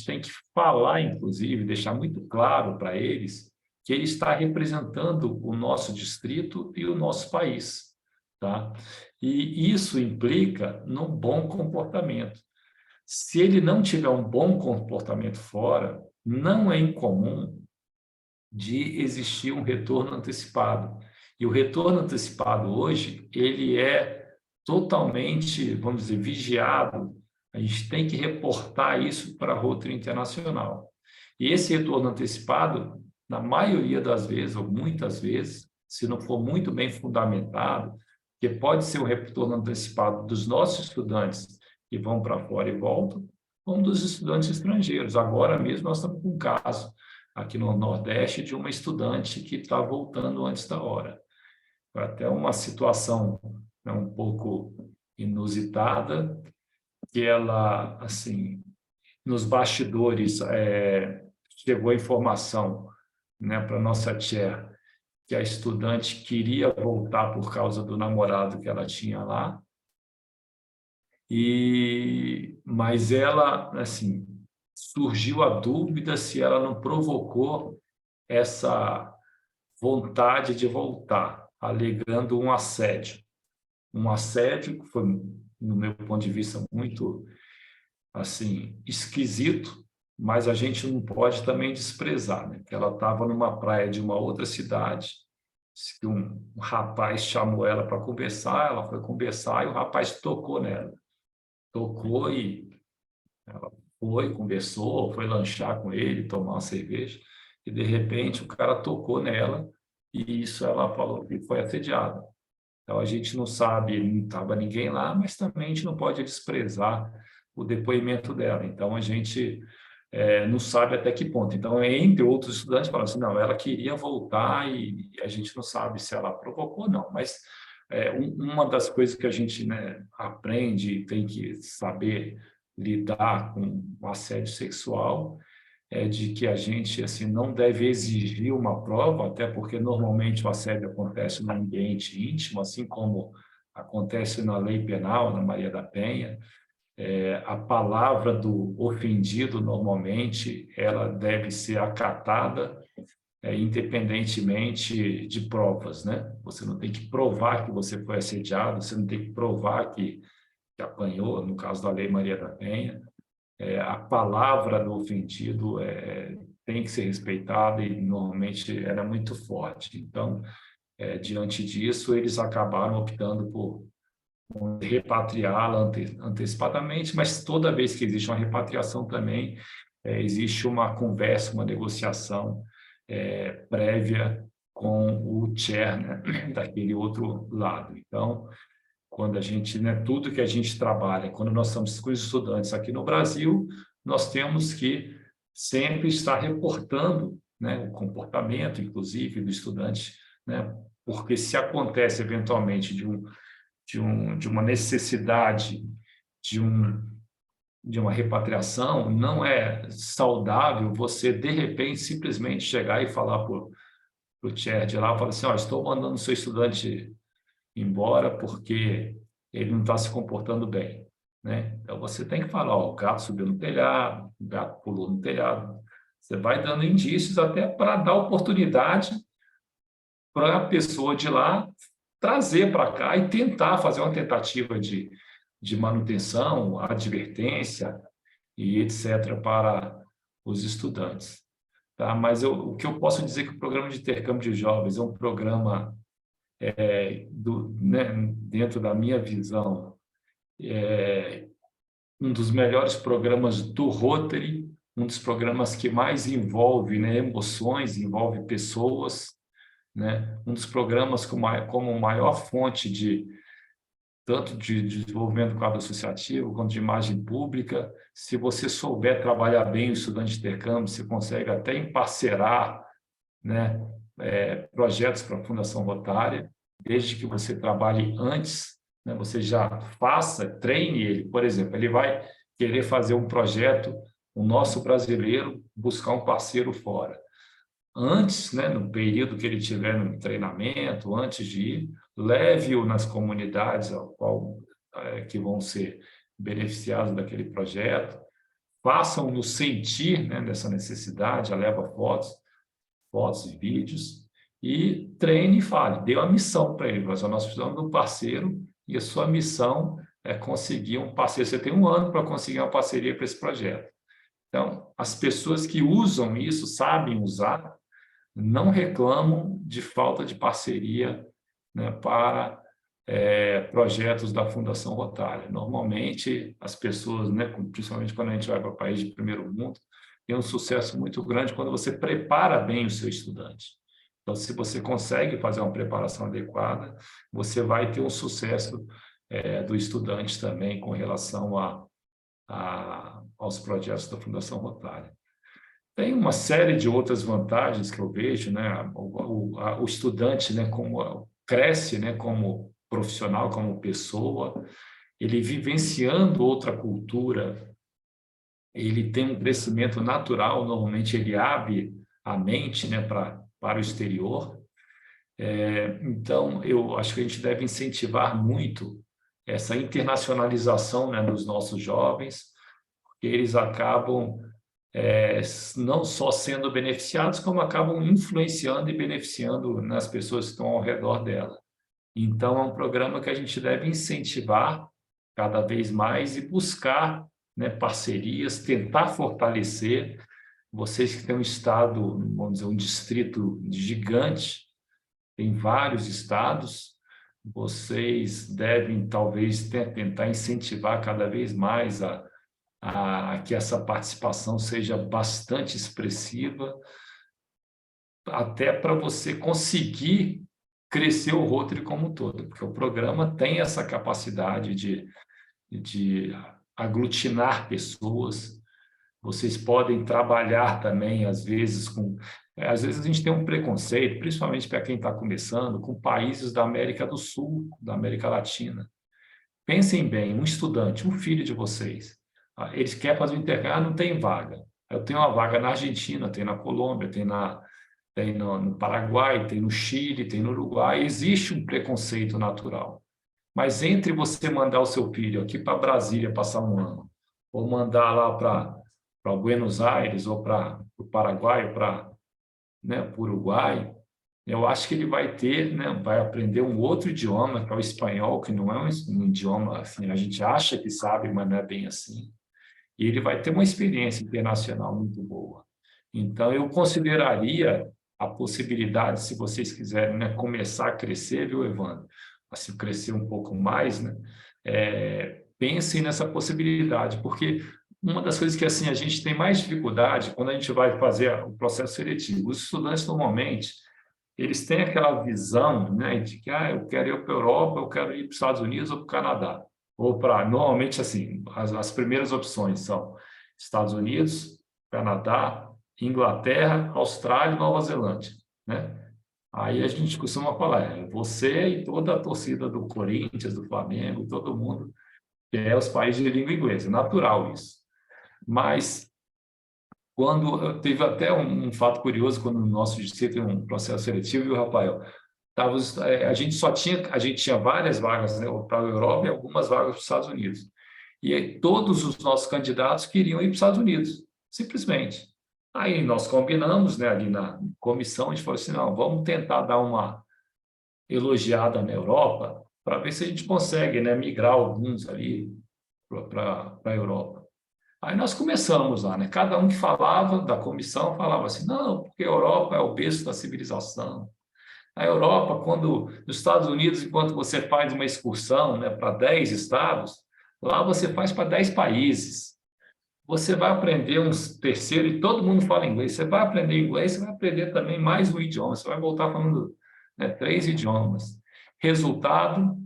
tem que falar, inclusive, deixar muito claro para eles que ele está representando o nosso distrito e o nosso país, tá? E isso implica num bom comportamento. Se ele não tiver um bom comportamento fora, não é incomum de existir um retorno antecipado. E o retorno antecipado hoje, ele é totalmente, vamos dizer, vigiado. A gente tem que reportar isso para a Rotary Internacional. E esse retorno antecipado, na maioria das vezes, ou muitas vezes, se não for muito bem fundamentado, que pode ser um retorno antecipado dos nossos estudantes que vão para fora e voltam, como dos estudantes estrangeiros. Agora mesmo nós estamos com um caso aqui no Nordeste de uma estudante que está voltando antes da hora. Foi até uma situação um pouco inusitada, que ela, assim, nos bastidores, chegou a informação, né, para a nossa chair, que a estudante queria voltar por causa do namorado que ela tinha lá, mas ela, assim, surgiu a dúvida se ela não provocou essa vontade de voltar, alegando um assédio que foi, no meu ponto de vista, muito assim esquisito, mas a gente não pode também desprezar, né? Que ela estava numa praia de uma outra cidade, que um rapaz chamou ela para conversar, ela foi conversar e o rapaz tocou nela. Tocou e ela foi, conversou, foi lanchar com ele, tomar uma cerveja, e de repente o cara tocou nela e isso ela falou que foi assediada. Então, a gente não sabe, não estava ninguém lá, mas também a gente não pode desprezar o depoimento dela. Então, a gente não sabe até que ponto. Então, entre outros estudantes, falam assim, não, ela queria voltar e a gente não sabe se ela provocou ou não. Mas uma das coisas que a gente, né, aprende e tem que saber lidar com o assédio sexual é de que a gente assim não deve exigir uma prova, até porque normalmente o assédio acontece no ambiente íntimo, assim como acontece na lei penal, na Maria da Penha. A palavra do ofendido, normalmente, ela deve ser acatada independentemente de provas, né? Você não tem que provar que você foi assediado, você não tem que provar que apanhou, no caso da lei Maria da Penha. A palavra do ofendido tem que ser respeitada e normalmente era muito forte. Então, diante disso, eles acabaram optando por repatriá-la antecipadamente, mas toda vez que existe uma repatriação também, existe uma conversa, uma negociação prévia com o chair, né, daquele outro lado. Então, quando a gente, né, tudo que a gente trabalha, quando nós estamos com os estudantes aqui no Brasil, nós temos que sempre estar reportando, né, o comportamento, inclusive, do estudante, né, porque se acontece eventualmente de uma necessidade de uma repatriação, não é saudável você, de repente, simplesmente chegar e falar para o chair de lá, falar assim, estou mandando o seu estudante embora porque ele não está se comportando bem, né? Então, você tem que falar, o gato subiu no telhado, o gato pulou no telhado. Você vai dando indícios até para dar oportunidade para a pessoa de lá trazer para cá e tentar fazer uma tentativa de manutenção, advertência e etc. para os estudantes. Tá? Mas o que eu posso dizer é que o programa de intercâmbio de jovens é um programa né, dentro da minha visão, um dos melhores programas do Rotary, um dos programas que mais envolve, né, emoções, envolve pessoas, né? Um dos programas como maior fonte tanto de desenvolvimento do quadro associativo, quanto de imagem pública. Se você souber trabalhar bem o estudante de intercâmbio, você consegue até emparcerar, né, projetos para a Fundação Rotária, desde que você trabalhe antes, né, você já treine ele. Por exemplo, ele vai querer fazer um projeto, o nosso brasileiro buscar um parceiro fora. Antes, né, no período que ele tiver no treinamento, antes de ir, leve-o nas comunidades que vão ser beneficiados daquele projeto, façam-no sentir, né, dessa necessidade, leva fotos e vídeos, e treine e fale, dê uma missão para ele. Nós precisamos de um parceiro e a sua missão é conseguir um parceiro. Você tem 1 ano para conseguir uma parceria para esse projeto. Então, as pessoas que usam isso, sabem usar, não reclamam de falta de parceria, né, para projetos da Fundação Rotária. Normalmente, as pessoas, né, principalmente quando a gente vai para país de primeiro mundo, tem um sucesso muito grande quando você prepara bem o seu estudante. Então, se você consegue fazer uma preparação adequada, você vai ter um sucesso do estudante também com relação aos projetos da Fundação Rotária. Tem uma série de outras vantagens que eu vejo, né? O estudante, né, cresce, né, como profissional, como pessoa, ele vivenciando outra cultura, ele tem um crescimento natural, normalmente ele abre a mente, né, para o exterior. Então, eu acho que a gente deve incentivar muito essa internacionalização, né, dos nossos jovens, porque eles acabam não só sendo beneficiados, como acabam influenciando e beneficiando nas pessoas que estão ao redor dela. Então, é um programa que a gente deve incentivar cada vez mais e buscar, né, parcerias, tentar fortalecer. Vocês que têm um estado, vamos dizer, um distrito gigante, tem vários estados, vocês devem, talvez, tentar incentivar cada vez mais que essa participação seja bastante expressiva, até para você conseguir crescer o Rotary como um todo, porque o programa tem essa capacidade de aglutinar pessoas. Vocês podem trabalhar também, às vezes, Às vezes a gente tem um preconceito, principalmente para quem está começando, com países da América do Sul, da América Latina. Pensem bem, um estudante, um filho de vocês, eles querem fazer o intercâmbio, não tem vaga. Eu tenho uma vaga na Argentina, tem na Colômbia, tem no Paraguai, tem no Chile, tem no Uruguai. Existe um preconceito natural. Mas entre você mandar o seu filho aqui para Brasília passar 1 ano, ou mandar lá para Buenos Aires, ou para o Paraguai, ou para, né, o Uruguai, eu acho que ele vai ter, né, vai aprender um outro idioma, que é o espanhol, que não é um idioma assim, a gente acha que sabe, mas não é bem assim. E ele vai ter uma experiência internacional muito boa. Então, eu consideraria a possibilidade, se vocês quiserem, né, começar a crescer, viu, Evandro? Assim, crescer um pouco mais, né? Pensem nessa possibilidade, porque uma das coisas que assim, a gente tem mais dificuldade quando a gente vai fazer o processo seletivo. Os estudantes, normalmente, eles têm aquela visão, né, de que eu quero ir para a Europa, eu quero ir para os Estados Unidos ou para o Canadá. Normalmente, assim, as primeiras opções são Estados Unidos, Canadá, Inglaterra, Austrália e Nova Zelândia, né? Aí a gente costuma falar, você e toda a torcida do Corinthians, do Flamengo, todo mundo quer os países de língua inglesa, é natural isso. Mas quando teve até um fato curioso, quando no nosso distrito teve um processo seletivo, viu, Rafael? A gente tinha várias vagas, né, para a Europa e algumas vagas para os Estados Unidos. E aí, todos os nossos candidatos queriam ir para os Estados Unidos, simplesmente. Aí nós combinamos, né, ali na comissão, a gente falou assim, não, vamos tentar dar uma elogiada na Europa para ver se a gente consegue, né, migrar alguns ali para a Europa. Aí nós começamos lá, né? Cada um que falava da comissão falava assim, não, porque a Europa é o berço da civilização. A Europa, nos Estados Unidos, enquanto você faz uma excursão, né, para 10 estados, lá você faz para 10 países. Você vai aprender um terceiro, e todo mundo fala inglês. Você vai aprender inglês, você vai aprender também mais um idioma. Você vai voltar falando né? 3 idiomas. Resultado,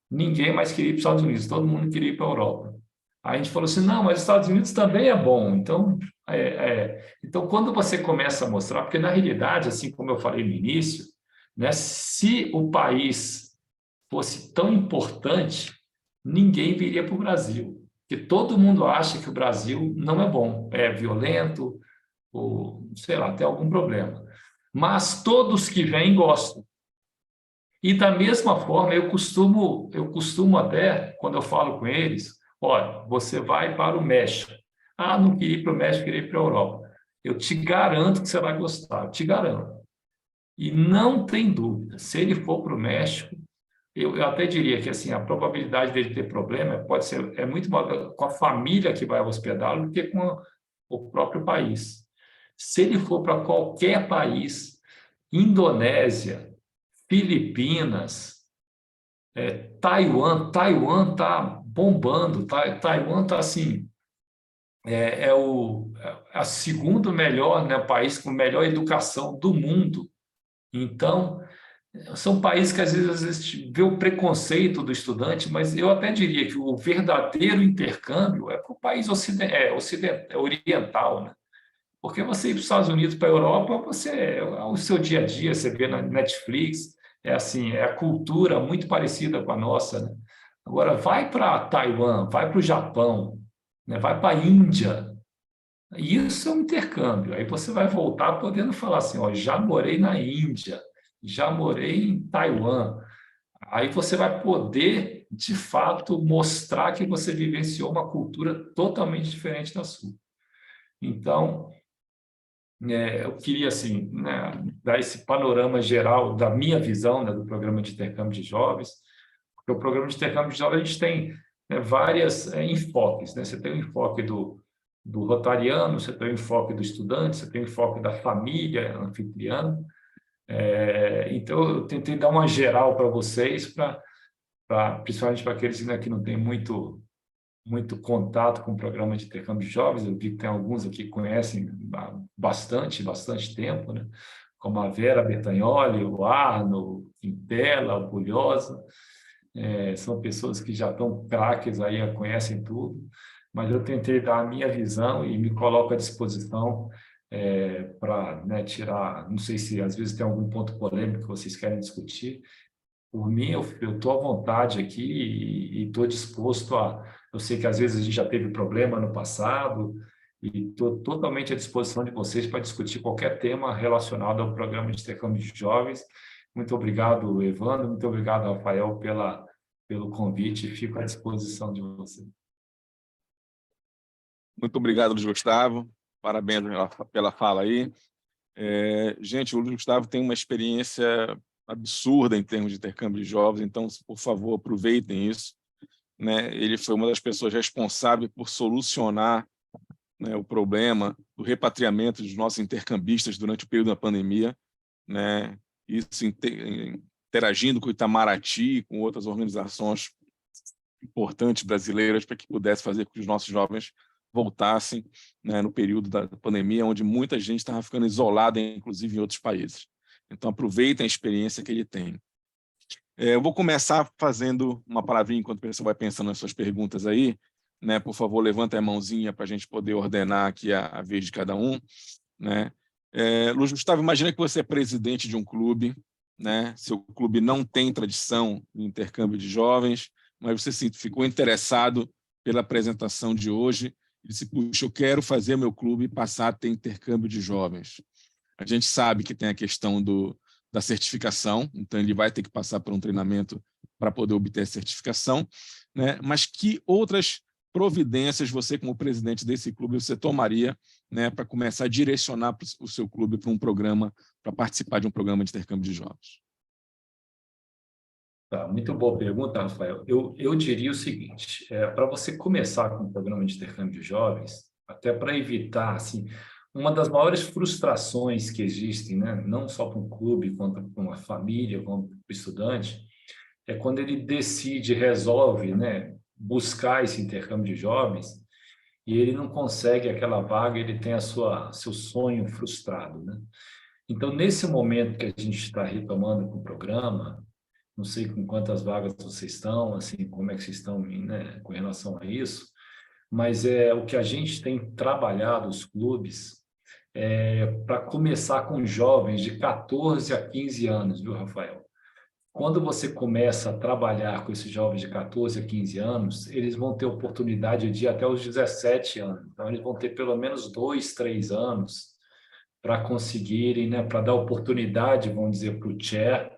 ninguém mais queria ir para os Estados Unidos, todo mundo queria ir para a Europa. Aí a gente falou assim, não, mas os Estados Unidos também é bom. Então, quando você começa a mostrar, porque na realidade, assim como eu falei no início, né, se o país fosse tão importante, ninguém viria para o Brasil. Porque todo mundo acha que o Brasil não é bom, é violento, ou sei lá, tem algum problema. Mas todos que vêm gostam. E da mesma forma, eu costumo até, quando eu falo com eles, olha, você vai para o México. Ah, não queria ir para o México, queria ir para a Europa. Eu te garanto que você vai gostar, eu te garanto. E não tem dúvida, se ele for para o México, eu até diria que assim, a probabilidade dele ter problema pode ser muito maior com a família que vai hospedá-lo do que com o próprio país. Se ele for para qualquer país, Indonésia, Filipinas, Taiwan está bombando, Taiwan está assim, a segundo melhor, né, país com melhor educação do mundo. Então, são países que às vezes vê o preconceito do estudante, mas eu até diria que o verdadeiro intercâmbio é para o país oriental, né? Porque você ir para os Estados Unidos, para a Europa, o seu dia a dia, você vê na Netflix, é assim, é a cultura muito parecida com a nossa, né? Agora, vai para Taiwan, vai para o Japão, né? Vai para a Índia, isso é um intercâmbio. Aí você vai voltar podendo falar assim, ó, já morei na Índia, já morei em Taiwan. Aí você vai poder, de fato, mostrar que você vivenciou uma cultura totalmente diferente da sua. Então, eu queria assim, né, dar esse panorama geral da minha visão, né, do programa de intercâmbio de jovens, porque o programa de intercâmbio de jovens a gente tem, né, vários enfoques, né? Você tem o enfoque do rotariano, você tem o enfoque do estudante, você tem o enfoque da família anfitriana. Então, eu tentei dar uma geral para vocês, principalmente para aqueles, né, que não têm muito contato com o programa de intercâmbio de jovens. Eu vi que tem alguns aqui que conhecem há bastante tempo, né? Como a Vera Bertagnoli, o Arno, o Quintela, o Bulhosa. São pessoas que já estão craques aí, conhecem tudo, mas eu tentei dar a minha visão e me coloco à disposição para, né, tirar, não sei se às vezes tem algum ponto polêmico que vocês querem discutir. Por mim, eu estou à vontade aqui e estou disposto a... Eu sei que às vezes a gente já teve problema no passado e estou totalmente à disposição de vocês para discutir qualquer tema relacionado ao programa de intercâmbio de jovens. Muito obrigado, Evandro, muito obrigado, Rafael, pelo convite, fico à disposição de vocês. Muito obrigado, Luiz Gustavo, parabéns pela fala aí. Gente, o Luiz Gustavo tem uma experiência absurda em termos de intercâmbio de jovens, então, por favor, aproveitem isso, né? Ele foi uma das pessoas responsáveis por solucionar, né, o problema do repatriamento dos nossos intercambistas durante o período da pandemia, né? Isso interagindo com o Itamaraty, com outras organizações importantes brasileiras, para que pudesse fazer com que os nossos jovens voltassem, né, no período da pandemia, onde muita gente estava ficando isolada, inclusive em outros países. Então, aproveitem a experiência que ele tem. Eu vou começar fazendo uma palavrinha enquanto o pessoal vai pensando nas suas perguntas aí, né? Por favor, levanta a mãozinha para a gente poder ordenar aqui a vez de cada um, né? Luiz Gustavo, imagina que você é presidente de um clube, né? Seu clube não tem tradição em intercâmbio de jovens, mas você ficou interessado pela apresentação de hoje e disse, puxa, eu quero fazer meu clube passar a ter intercâmbio de jovens. A gente sabe que tem a questão da certificação, então ele vai ter que passar por um treinamento para poder obter a certificação, né? Mas que outras providências você, como presidente desse clube, você tomaria, né, para começar a direcionar o seu clube para um programa, para participar de um programa de intercâmbio de jovens? Tá, muito boa pergunta, Rafael. Eu diria o seguinte, para você começar com um programa de intercâmbio de jovens, até para evitar, assim, uma das maiores frustrações que existem, né, não só para um clube, quanto para uma família, quanto para o estudante, é quando ele resolve, né, buscar esse intercâmbio de jovens e ele não consegue aquela vaga, ele tem seu sonho frustrado, né? Então, nesse momento que a gente está retomando com o programa, não sei com quantas vagas vocês estão, assim, como é que vocês estão, né, com relação a isso, mas o que a gente tem trabalhado, os clubes, para começar com jovens de 14 a 15 anos, viu, Rafael? Quando você começa a trabalhar com esses jovens de 14 a 15 anos, eles vão ter oportunidade de ir até os 17 anos. Então, eles vão ter pelo menos 2, 3 anos para conseguirem, né, para dar oportunidade, vamos dizer, para o chair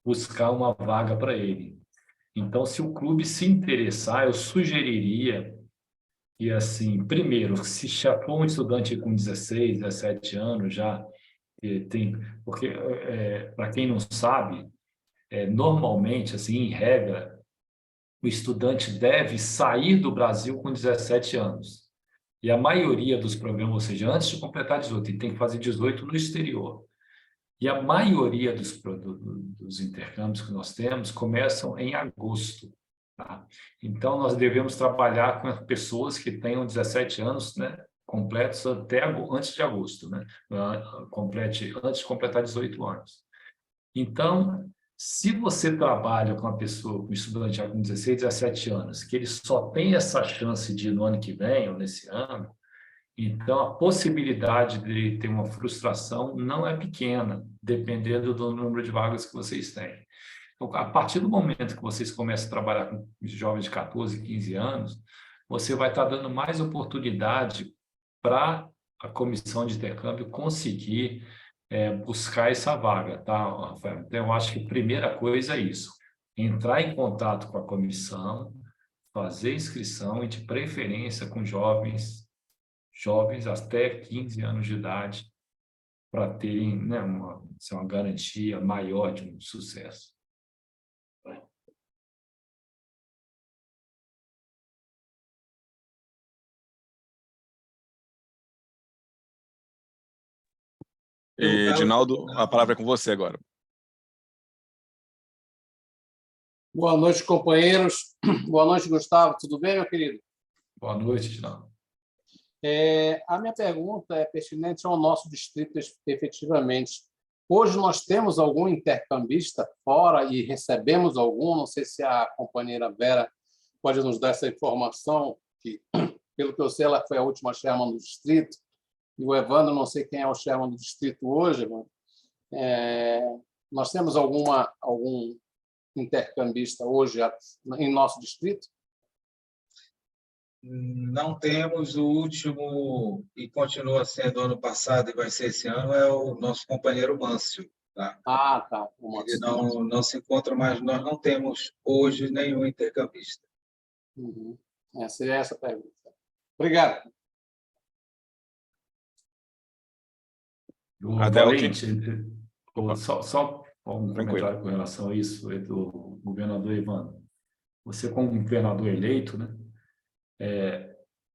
buscar uma vaga para ele. Então, se o clube se interessar, eu sugeriria que, assim, primeiro, se já for um estudante com 16, 17 anos, já tem... Porque, para quem não sabe, normalmente, assim, em regra, o estudante deve sair do Brasil com 17 anos. E a maioria dos programas, ou seja, antes de completar 18, ele tem que fazer 18 no exterior. E a maioria dos intercâmbios que nós temos começam em agosto. Tá? Então, nós devemos trabalhar com pessoas que tenham 17 anos, né, completos até antes de agosto, né? Antes de completar 18 anos. Então, se você trabalha com uma pessoa, com um estudante com 16, 17 anos, que ele só tem essa chance de ir no ano que vem ou nesse ano, então a possibilidade de ter uma frustração não é pequena, dependendo do número de vagas que vocês têm. Então, a partir do momento que vocês começam a trabalhar com jovens de 14, 15 anos, você vai estar dando mais oportunidade para a comissão de intercâmbio conseguir buscar essa vaga, tá, Rafael? Então, eu acho que a primeira coisa é isso, entrar em contato com a comissão, fazer inscrição e, de preferência, com jovens até 15 anos de idade, para terem, né, uma garantia maior de um sucesso. Edinaldo, a palavra é com você agora. Boa noite, companheiros. Boa noite, Gustavo. Tudo bem, meu querido? Boa noite, Edinaldo. A minha pergunta é pertinente ao nosso distrito, efetivamente. Hoje nós temos algum intercambista fora e recebemos algum? Não sei se a companheira Vera pode nos dar essa informação, que, pelo que eu sei, ela foi a última chairman do distrito, e o Evandro, não sei quem é o chairman do distrito hoje. Nós temos algum intercambista hoje em nosso distrito? Não temos. O último, e continua sendo ano passado e vai ser esse ano, é o nosso companheiro Mâncio. Tá? Tá. Ele não se encontra mais. Nós não temos hoje nenhum intercambista. Uhum. Seria essa a pergunta. Obrigado. Valente, só um comentário com relação a isso, do governador Evandro. Você, como governador eleito, né?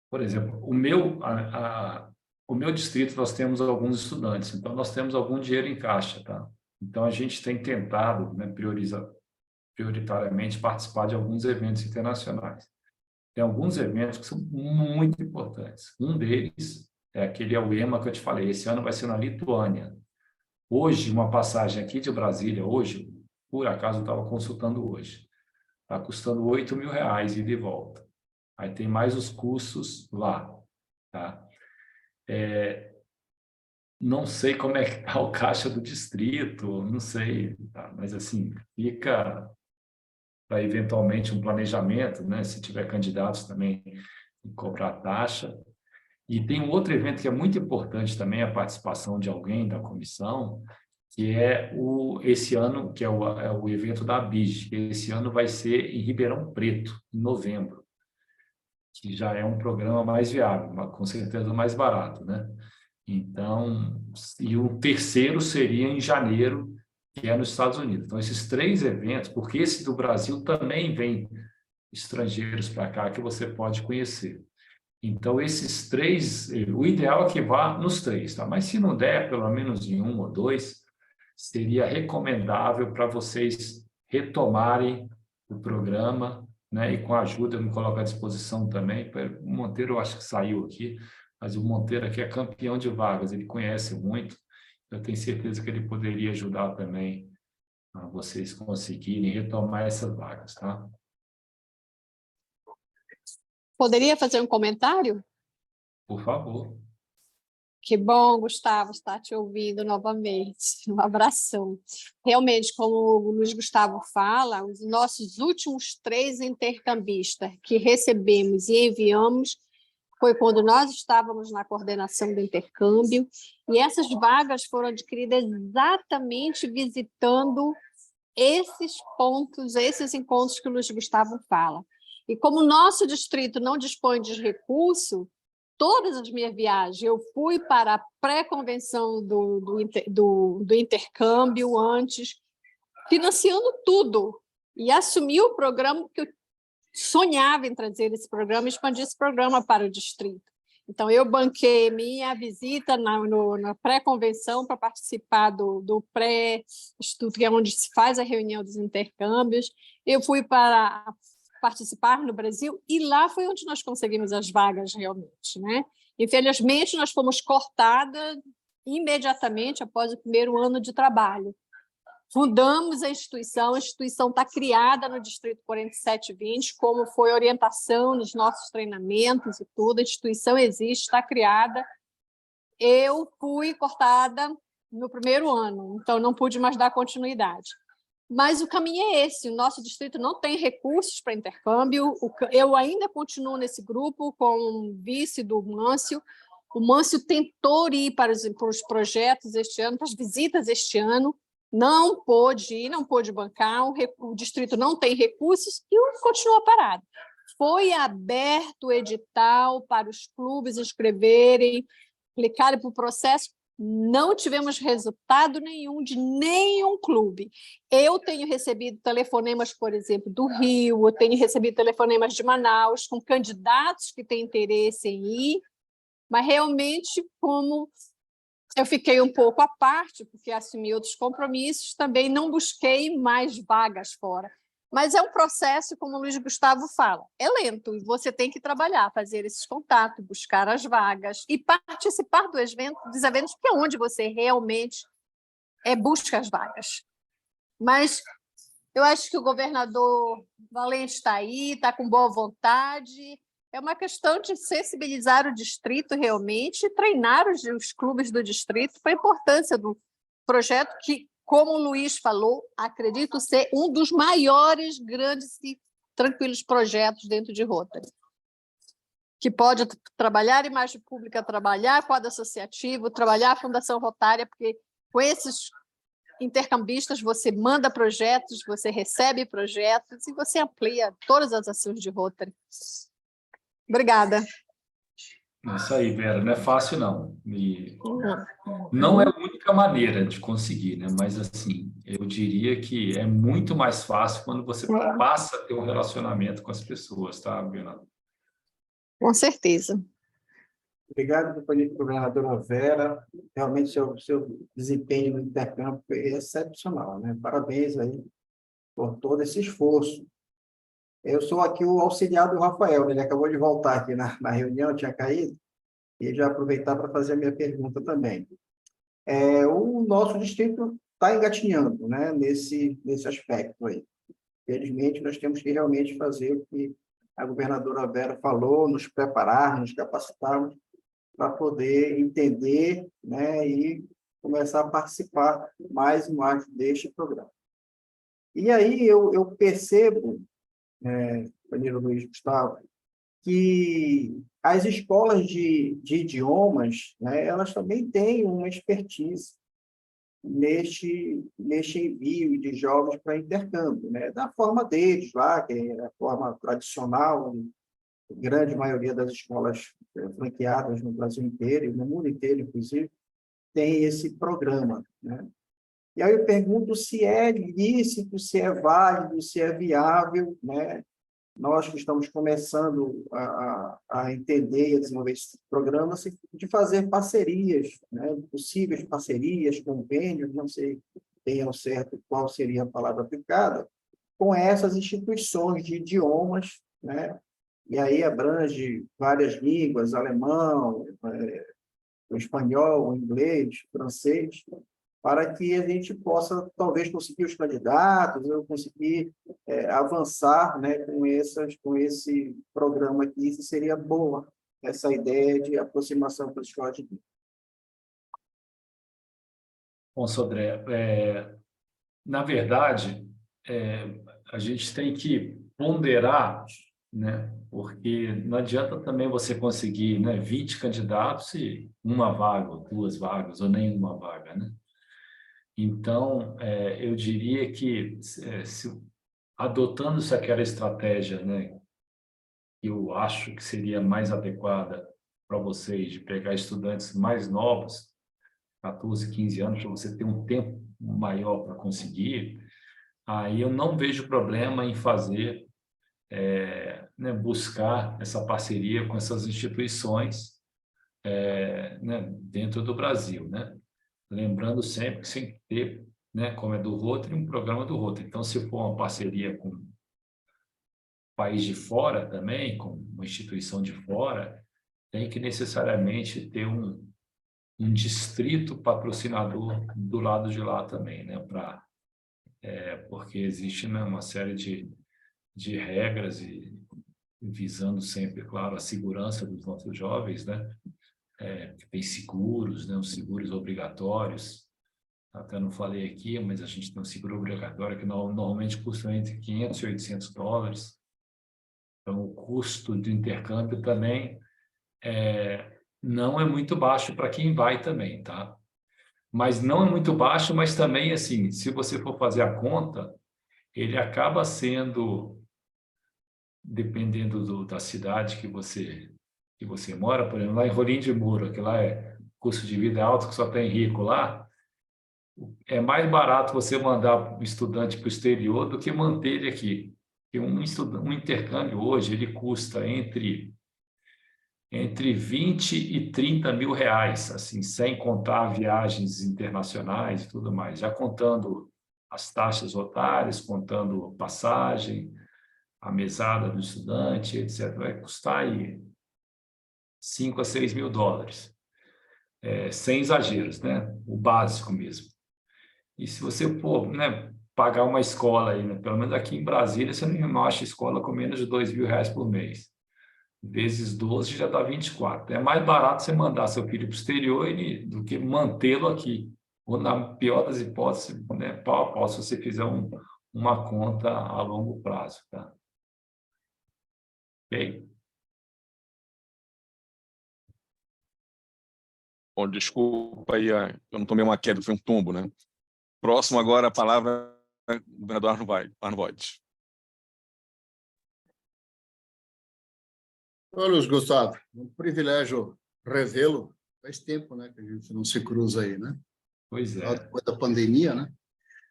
Por exemplo, o meu distrito, nós temos alguns estudantes, então nós temos algum dinheiro em caixa, tá? Então a gente tem tentado, né, prioritariamente participar de alguns eventos internacionais. Tem alguns eventos que são muito importantes. Um deles é aquele EMA que eu te falei. Esse ano vai ser na Lituânia. Hoje, uma passagem aqui de Brasília, hoje, por acaso eu estava consultando hoje, está custando R$8.000 ida e volta. Aí tem mais os custos lá. Tá? Não sei como é que está o caixa do distrito, não sei, tá? Mas assim, fica para eventualmente um planejamento, né? Se tiver candidatos também, cobrar taxa. E tem um outro evento que é muito importante também, a participação de alguém da comissão, que é esse ano, que é o evento da ABIG, que esse ano vai ser em Ribeirão Preto, em novembro, que já é um programa mais viável, com certeza mais barato, né? Então, e o terceiro seria em janeiro, que é nos Estados Unidos. Então, esses 3 eventos, porque esse do Brasil também vem estrangeiros para cá que você pode conhecer. Então, esses 3, o ideal é que vá nos 3, tá? Mas se não der, pelo menos em 1 ou 2, seria recomendável para vocês retomarem o programa, né? E com a ajuda, eu me coloco à disposição também. O Monteiro, eu acho que saiu aqui, mas o Monteiro aqui é campeão de vagas, ele conhece muito, eu tenho certeza que ele poderia ajudar também a vocês conseguirem retomar essas vagas, tá? Poderia fazer um comentário? Por favor. Que bom, Gustavo, estar te ouvindo novamente. Um abração. Realmente, como o Luiz Gustavo fala, os nossos últimos 3 intercambistas que recebemos e enviamos foi quando nós estávamos na coordenação do intercâmbio, e essas vagas foram adquiridas exatamente visitando esses pontos, esses encontros que o Luiz Gustavo fala. E como o nosso distrito não dispõe de recurso, todas as minhas viagens, eu fui para a pré-convenção do intercâmbio antes, financiando tudo, e assumi o programa, porque eu sonhava em trazer esse programa, expandir esse programa para o distrito. Então, eu banquei minha visita na pré-convenção para participar do pré-estudo, que é onde se faz a reunião dos intercâmbios. Eu fui para participar no Brasil, e lá foi onde nós conseguimos as vagas realmente, né? Infelizmente, nós fomos cortadas imediatamente após o primeiro ano de trabalho. Fundamos a instituição está criada no Distrito 4720, como foi orientação nos nossos treinamentos e tudo, a instituição existe, está criada. Eu fui cortada no primeiro ano, então não pude mais dar continuidade. Mas o caminho é esse, o nosso distrito não tem recursos para intercâmbio, eu ainda continuo nesse grupo com o vice do Mâncio. O Mâncio tentou ir para os projetos este ano, para as visitas este ano, não pôde ir, não pôde bancar, o distrito não tem recursos e continua parado. Foi aberto o edital para os clubes inscreverem, aplicarem para o processo, não tivemos resultado nenhum de nenhum clube. Eu tenho recebido telefonemas, por exemplo, do Rio, eu tenho recebido telefonemas de Manaus, com candidatos que têm interesse em ir, mas realmente, como eu fiquei um pouco à parte, porque assumi outros compromissos, também não busquei mais vagas fora. Mas é um processo, como o Luiz Gustavo fala, é lento, e você tem que trabalhar, fazer esses contatos, buscar as vagas e participar dos eventos, que é onde você realmente busca as vagas. Mas eu acho que o governador Valente está aí, está com boa vontade. É uma questão de sensibilizar o distrito realmente e treinar os clubes do distrito para a importância do projeto que, como o Luiz falou, acredito ser um dos maiores, grandes e tranquilos projetos dentro de Rotary, que pode trabalhar imagem pública, trabalhar quadro associativo, trabalhar a Fundação Rotária, porque com esses intercambistas você manda projetos, você recebe projetos e você amplia todas as ações de Rotary. Obrigada. Isso aí, Vera, não é fácil, não. E não é a única maneira de conseguir, né? Mas, assim, eu diria que é muito mais fácil quando você passa a ter um relacionamento com as pessoas, tá, Bernardo? Com certeza. Obrigado, companheira governadora Vera. Realmente, seu desempenho no intercâmbio foi excepcional, né? Parabéns aí por todo esse esforço. Eu sou aqui o auxiliar do Rafael, né? Ele acabou de voltar aqui na reunião, tinha caído, e já aproveitar para fazer a minha pergunta também. O nosso distrito está engatinhando, né? nesse aspecto aí. Felizmente, nós temos que realmente fazer o que a governadora Vera falou, nos preparar, nos capacitarmos para poder entender, né? E começar a participar mais e mais deste programa. E aí eu percebo, companheiro Luiz Gustavo, que as escolas de idiomas, né, elas também têm uma expertise neste envio de jovens para intercâmbio, né, da forma deles lá, que é a forma tradicional, a grande maioria das escolas franqueadas no Brasil inteiro, e no mundo inteiro, inclusive, tem esse programa, né? E aí eu pergunto se é lícito, se é válido, se é viável, né? Nós que estamos começando a entender e a desenvolver esse programa, de fazer parcerias, né? Possíveis parcerias, convênios, não sei bem ao certo qual seria a palavra aplicada, com essas instituições de idiomas, né? E aí abrange várias línguas, alemão, o espanhol, o inglês, o francês, para que a gente possa, talvez, conseguir os candidatos, ou conseguir avançar, né, com esse programa aqui. Isso seria boa, essa ideia de aproximação para a escola de língua. Bom, Sodré, na verdade, a gente tem que ponderar, né? Porque não adianta também você conseguir, né, 20 candidatos e uma vaga, ou 2 vagas, ou nenhuma vaga, né? Então, eu diria que, adotando-se aquela estratégia, né, que eu acho que seria mais adequada para vocês, de pegar estudantes mais novos, 14, 15 anos, para você ter um tempo maior para conseguir, aí eu não vejo problema em fazer, né, buscar essa parceria com essas instituições, né, dentro do Brasil, né? Lembrando sempre que tem que ter, né, como é do Rotary, um programa do Rotary. Então, se for uma parceria com um país de fora também, com uma instituição de fora, tem que necessariamente ter um distrito patrocinador do lado de lá também, né? Porque existe, né, uma série de regras e visando sempre, claro, a segurança dos nossos jovens, né? Tem seguros, né? Os seguros obrigatórios. Até não falei aqui, mas a gente tem um seguro obrigatório que normalmente custa entre 500 e 800 dólares. Então, o custo do intercâmbio também não é muito baixo para quem vai também, tá? Mas não é muito baixo, mas também, assim, se você for fazer a conta, ele acaba sendo, dependendo da cidade que você mora, por exemplo, lá em Rolim de Moura, que lá custo de vida alto, que só tem rico lá, é mais barato você mandar um estudante para o exterior do que manter ele aqui. E um intercâmbio hoje, ele custa entre 20 e 30 mil reais, assim, sem contar viagens internacionais e tudo mais. Já contando as taxas otárias, contando passagem, a mesada do estudante, etc., vai custar aí 5 a 6 mil dólares, sem exageros, né? O básico mesmo. E se você for, né, pagar uma escola aí, né, pelo menos aqui em Brasília, você não acha escola com menos de 2 mil reais por mês. Vezes 12 já dá 24. É mais barato você mandar seu filho para o exterior do que mantê-lo aqui. Ou, na pior das hipóteses, né, pau a pau, se você fizer uma conta a longo prazo. Tá? Ok? Bom, desculpa aí, eu não tomei uma queda, foi um tombo, né? Próximo agora a palavra, governador Arno Voit. Ô, Luiz Gustavo, um privilégio revê-lo. Faz tempo, né, que a gente não se cruza aí, né? Pois é. Depois da pandemia, né?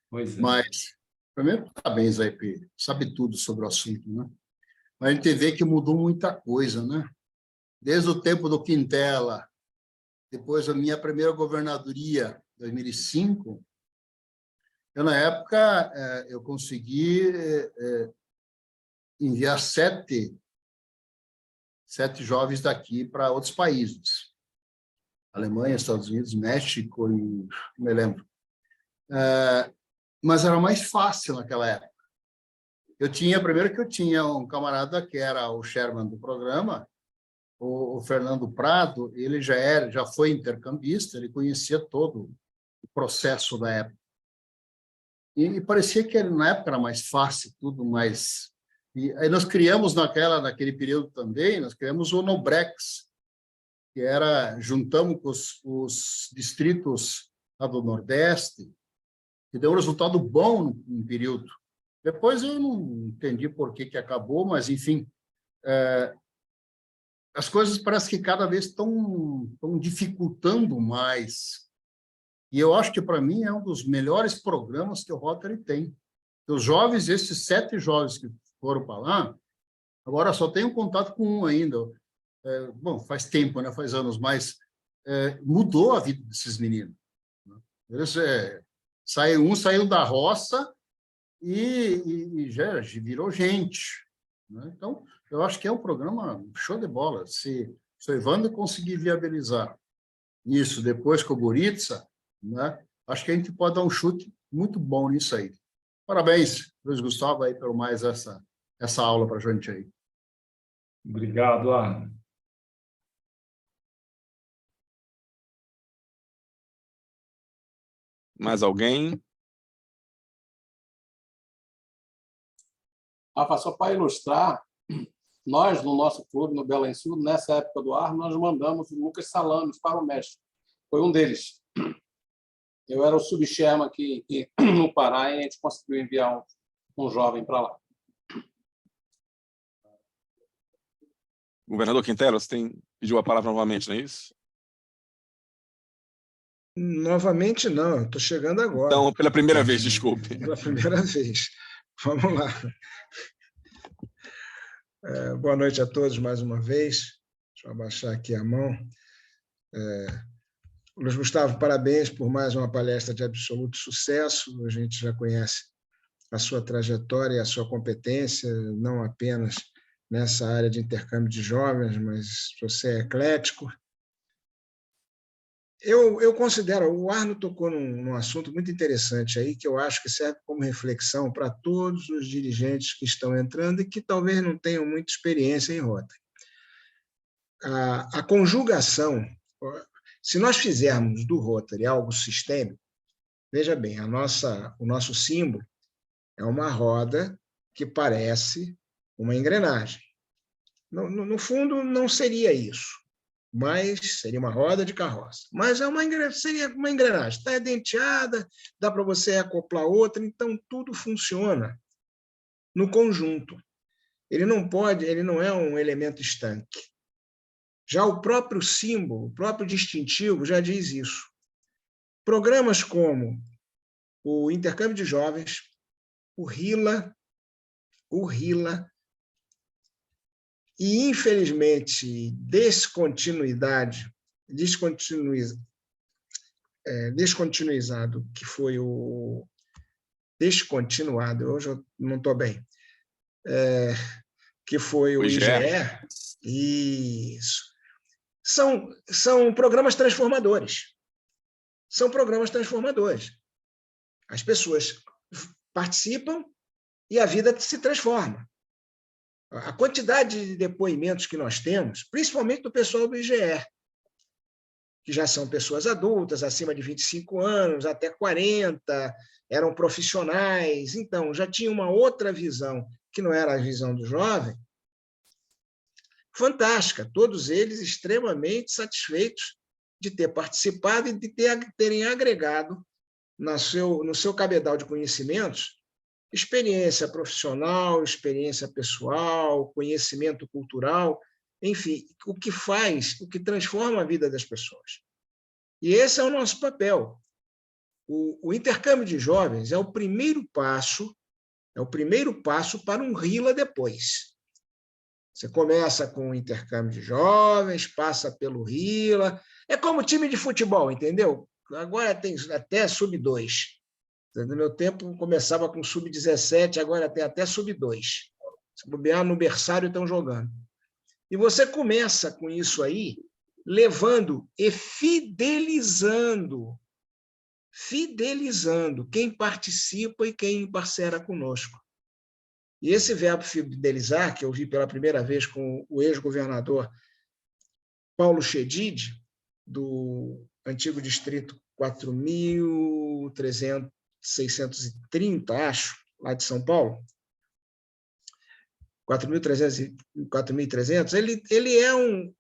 Pois é. Mas, primeiro, parabéns aí, Pedro. Sabe tudo sobre o assunto, né? Mas a gente vê que mudou muita coisa, né? Desde o tempo do Quintela, depois a minha primeira governadoria, 2005, na época, eu consegui enviar 7 jovens daqui para outros países. Alemanha, Estados Unidos, México, não me lembro. Mas era mais fácil naquela época. Primeiro que eu tinha um camarada que era o chairman do programa, o Fernando Prado, ele já foi intercambista, ele conhecia todo o processo da época. E parecia que na época era mais fácil, tudo mais... E aí nós criamos naquele período também, nós criamos o Nobrex, que juntamos com os distritos lá do Nordeste, que deu um resultado bom no período. Depois eu não entendi por que acabou, mas, enfim, as coisas parece que cada vez estão dificultando mais. E eu acho que, para mim, é um dos melhores programas que o Rotary tem. Os jovens, esses 7 jovens que foram para lá, agora só tenho contato com um ainda. Bom, faz tempo, né? Faz anos, mas mudou a vida desses meninos. Eles saiu da roça e já virou gente, né? Então, eu acho que é um programa show de bola. Se o Evandro conseguir viabilizar isso depois com o Goritza, né? Acho que a gente pode dar um chute muito bom nisso aí. Parabéns, Luiz Gustavo, aí, por mais essa aula para a gente aí. Obrigado, Arno. Mais alguém? Rafa, só para ilustrar, nós, no nosso clube, no Belém Sul, nessa época do Arno, nós mandamos o Lucas Salames para o México. Foi um deles. Eu era o subchairman aqui no Pará e a gente conseguiu enviar um jovem para lá. Governador Quintela, você pediu a palavra novamente, não é isso? Novamente, não. Estou chegando agora. Então, pela primeira vez, desculpe. Pela primeira vez. Vamos lá. Boa noite a todos mais uma vez. Deixa eu abaixar aqui a mão. Luiz Gustavo, parabéns por mais uma palestra de absoluto sucesso. A gente já conhece a sua trajetória e a sua competência, não apenas nessa área de intercâmbio de jovens, mas você é eclético. Eu considero, o Arno tocou num assunto muito interessante aí, que eu acho que serve como reflexão para todos os dirigentes que estão entrando e que talvez não tenham muita experiência em Rotary. A conjugação, se nós fizermos do Rotary algo sistêmico, veja bem, o nosso símbolo é uma roda que parece uma engrenagem. No fundo, não seria isso, mas seria uma roda de carroça. Mas seria uma engrenagem, está denteada, dá para você acoplar outra, então tudo funciona no conjunto. Ele não é um elemento estanque. Já o próprio símbolo, o próprio distintivo já diz isso. Programas como o Intercâmbio de Jovens, o RILA, e, infelizmente, descontinuizado, que foi o descontinuado, hoje eu não estou bem, que foi o IGE. Isso. São programas transformadores. São programas transformadores. As pessoas participam e a vida se transforma. A quantidade de depoimentos que nós temos, principalmente do pessoal do IGE, que já são pessoas adultas, acima de 25 anos, até 40, eram profissionais, então já tinha uma outra visão, que não era a visão do jovem, fantástica, todos eles extremamente satisfeitos de ter participado e de terem agregado no seu cabedal de conhecimentos experiência profissional, experiência pessoal, conhecimento cultural, enfim, o que transforma a vida das pessoas. E esse é o nosso papel. O intercâmbio de jovens é o primeiro passo para um RILA depois. Você começa com o intercâmbio de jovens, passa pelo RILA, é como time de futebol, entendeu? Agora tem até sub-2. No meu tempo, começava com sub-17, agora tem até sub-2. Se bobear no berçário, estão jogando. E você começa com isso aí, levando e fidelizando quem participa e quem parcera conosco. E esse verbo fidelizar, que eu vi pela primeira vez com o ex-governador Paulo Chedid, do antigo distrito 4.630, acho, lá de São Paulo, 4.300, ele é um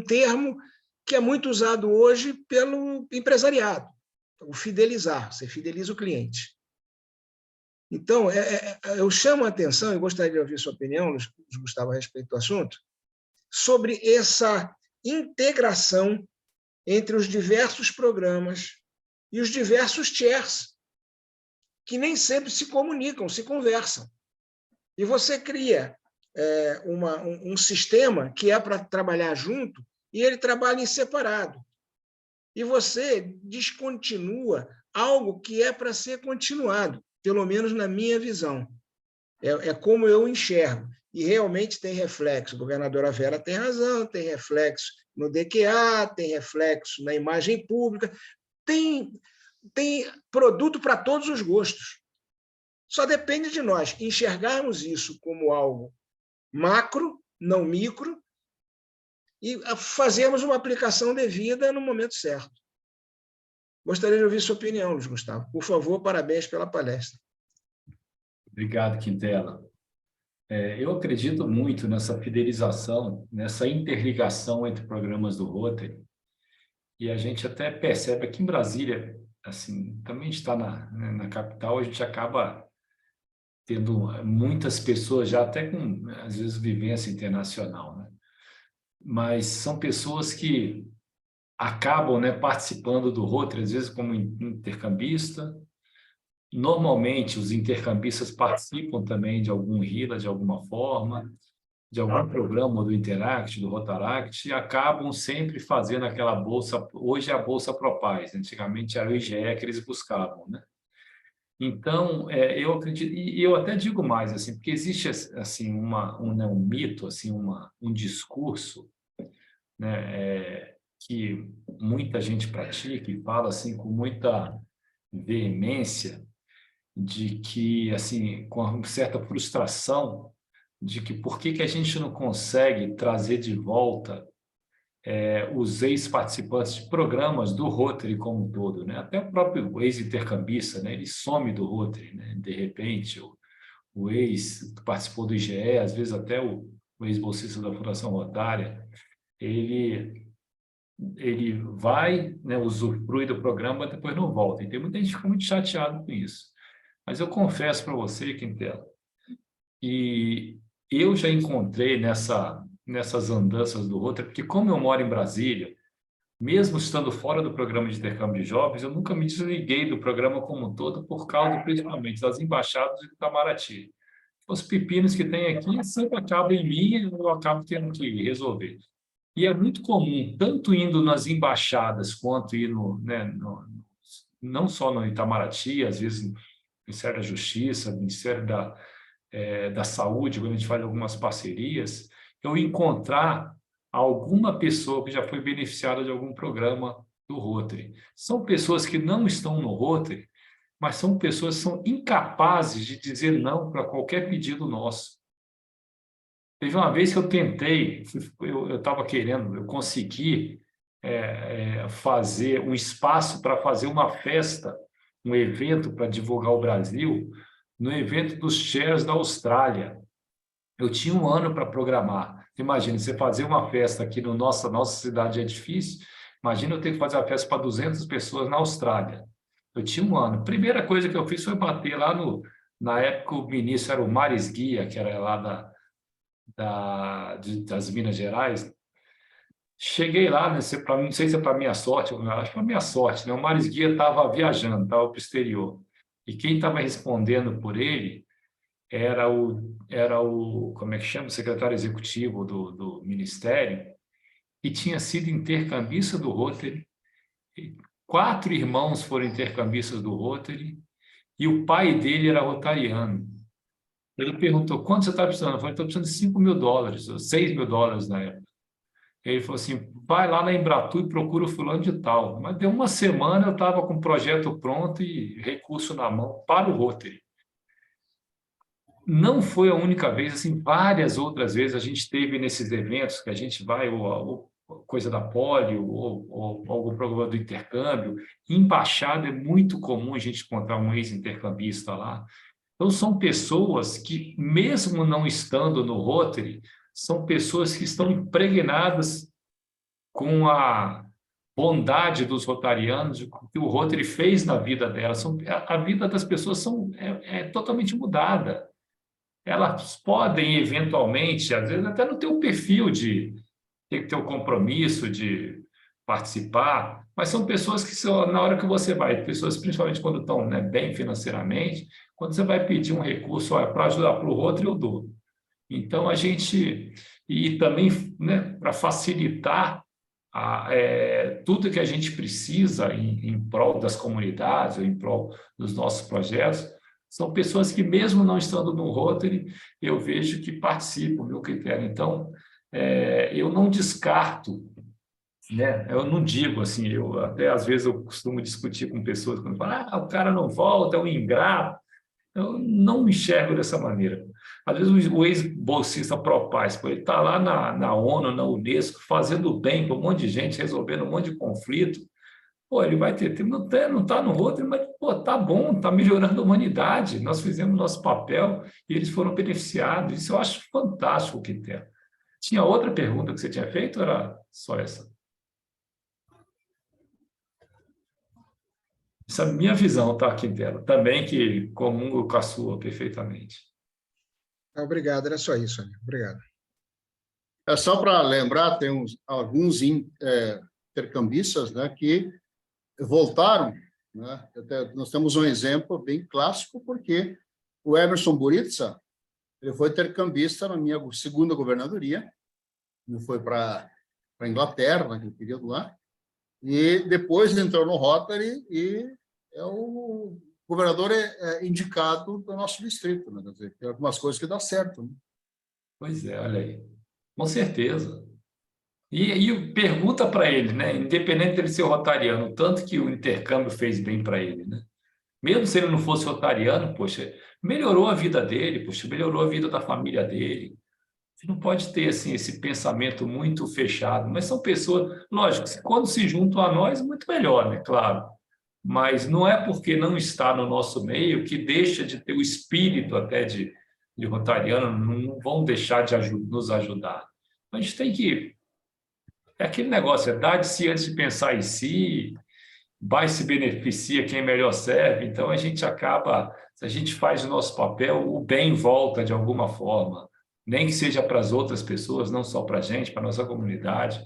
termo que é muito usado hoje pelo empresariado, o fidelizar, você fideliza o cliente. Então, eu chamo a atenção, e gostaria de ouvir sua opinião, Luiz Gustavo, a respeito do assunto, sobre essa integração entre os diversos programas e os diversos chairs, que nem sempre se comunicam, se conversam. E você cria um sistema que é para trabalhar junto e ele trabalha em separado. E você descontinua algo que é para ser continuado, pelo menos na minha visão. É como eu enxergo. E realmente tem reflexo. A governadora Vera tem razão, tem reflexo no DQA, tem reflexo na imagem pública, tem produto para todos os gostos. Só depende de nós enxergarmos isso como algo macro, não micro, e fazermos uma aplicação devida no momento certo. Gostaria de ouvir sua opinião, Luiz Gustavo. Por favor, parabéns pela palestra. Obrigado, Quintela. Eu acredito muito nessa fidelização, nessa interligação entre programas do Rotary, e a gente até percebe aqui em Brasília, assim, também a gente está na capital, a gente acaba tendo muitas pessoas já até com, às vezes, vivência internacional, né? Mas são pessoas que acabam, né, participando do Rotary, às vezes como intercambista. Normalmente, os intercambistas participam também de algum RILA, de alguma forma, de algum programa do Interact, do Rotaract, e acabam sempre fazendo aquela bolsa, hoje é a Bolsa Propaz, antigamente era o IGE que eles buscavam, né? Então, eu acredito, e eu até digo mais, assim, porque existe assim, um mito, assim, um discurso, né, que muita gente pratica e fala assim, com muita veemência, de que, assim, com uma certa frustração, de que por que a gente não consegue trazer de volta os ex-participantes de programas do Rotary como um todo, né? Até o próprio ex-intercambista, né? Ele some do Rotary, né? De repente, o ex que participou do IGE, às vezes até o ex-bolsista da Fundação Rotária, ele vai, né, usufrui do programa, mas depois não volta. E tem muita gente que fica muito chateado com isso. Mas eu confesso para você, Quintela, que eu já encontrei nessas andanças do Rotary, porque como eu moro em Brasília, mesmo estando fora do programa de intercâmbio de jovens, eu nunca me desliguei do programa como um todo, por causa, principalmente, das embaixadas de Itamaraty. Os pepinos que tem aqui sempre acabam em mim e eu acabo tendo que resolver. E é muito comum, tanto indo nas embaixadas, quanto ir não só no Itamaraty, às vezes no Ministério da Justiça, Ministério da Saúde, quando a gente faz algumas parcerias, eu encontrar alguma pessoa que já foi beneficiada de algum programa do Rotary. São pessoas que não estão no Rotary, mas são pessoas que são incapazes de dizer não para qualquer pedido nosso. Teve uma vez que eu tentei, eu estava querendo, eu consegui fazer um espaço para fazer uma festa, um evento para divulgar o Brasil, no evento dos chairs da Austrália. Eu tinha um ano para programar. Imagina, você fazer uma festa aqui na nossa cidade é difícil, imagina eu ter que fazer uma festa para 200 pessoas na Austrália. Eu tinha um ano. A primeira coisa que eu fiz foi bater lá na época o ministro era o Maris Guia, que era lá das Minas Gerais. Cheguei lá, né, não sei se é para minha sorte, acho que para minha sorte, né? O Maris Guia estava viajando, estava para o exterior. E quem estava respondendo por ele era o como é que chama? O secretário executivo do Ministério, que tinha sido intercambista do Rotary. 4 irmãos foram intercambistas do Rotary e o pai dele era rotariano. Ele perguntou, quanto você está precisando? Eu falei, estou precisando de $5.000, ou $6.000 na época. Ele falou assim, vai lá na Embratu e procura o fulano de tal. Mas deu uma semana, eu estava com o projeto pronto e recurso na mão para o Rotary. Não foi a única vez, assim, várias outras vezes a gente teve nesses eventos que a gente vai, ou coisa da Polio, ou algum programa do intercâmbio. Embaixada é muito comum a gente encontrar um ex-intercambista lá. Então, são pessoas que, mesmo não estando no Rotary, são pessoas que estão impregnadas com a bondade dos rotarianos, o que o Rotary fez na vida delas. A vida das pessoas é totalmente mudada. Elas podem, eventualmente, às vezes até não ter o perfil de ter que ter o compromisso de participar, mas são pessoas que, na hora que você vai, pessoas principalmente quando estão, né, bem financeiramente, quando você vai pedir um recurso para ajudar para o Rotary, eu dou. Então, a gente... E também, né, para facilitar tudo que a gente precisa em prol das comunidades, ou em prol dos nossos projetos, São pessoas que, mesmo não estando no Rotary, eu vejo que participam, meu critério. Então, eu não descarto, né? Eu não digo assim, eu até às vezes eu costumo discutir com pessoas quando falam, o cara não volta, é um ingrato. Eu não me enxergo dessa maneira. Às vezes o ex-bolsista pró-paz, ele está lá na ONU, na Unesco, fazendo bem para um monte de gente, resolvendo um monte de conflito. Pô, ele vai ter, não está no Rotary, mas pô, tá bom, está melhorando a humanidade. Nós fizemos nosso papel e eles foram beneficiados. Isso eu acho fantástico, Quintela. Tinha outra pergunta que você tinha feito ou era só essa? Essa é a minha visão, tá, Quintela? Também que comungo com a sua perfeitamente. Obrigado, era só isso, amigo. Obrigado. É só para lembrar, tem alguns intercambistas, né, que voltaram, né? Nós temos um exemplo bem clássico, porque o Emerson Buritza, ele foi intercambista na minha segunda governadoria, ele foi para a Inglaterra, naquele período lá, e depois entrou no Rotary e é o governador indicado do nosso distrito, né? Quer dizer, tem algumas coisas que dão certo, né? Pois é, olha aí. Com certeza. E pergunta para ele, né? Independente dele ser rotariano, o tanto que o intercâmbio fez bem para ele, né? Mesmo se ele não fosse rotariano, poxa, melhorou a vida dele, poxa, melhorou a vida da família dele. Você não pode ter assim, esse pensamento muito fechado, mas são pessoas, lógico, quando se juntam a nós, muito melhor, né? Claro. Mas não é porque não está no nosso meio que deixa de ter o espírito até de rotariano, não vão deixar de nos ajudar. A gente tem que... É aquele negócio, dar de si antes de pensar em si, mais se beneficia quem melhor serve, então a gente acaba, se a gente faz o nosso papel, o bem volta de alguma forma, nem que seja para as outras pessoas, não só para a gente, para a nossa comunidade,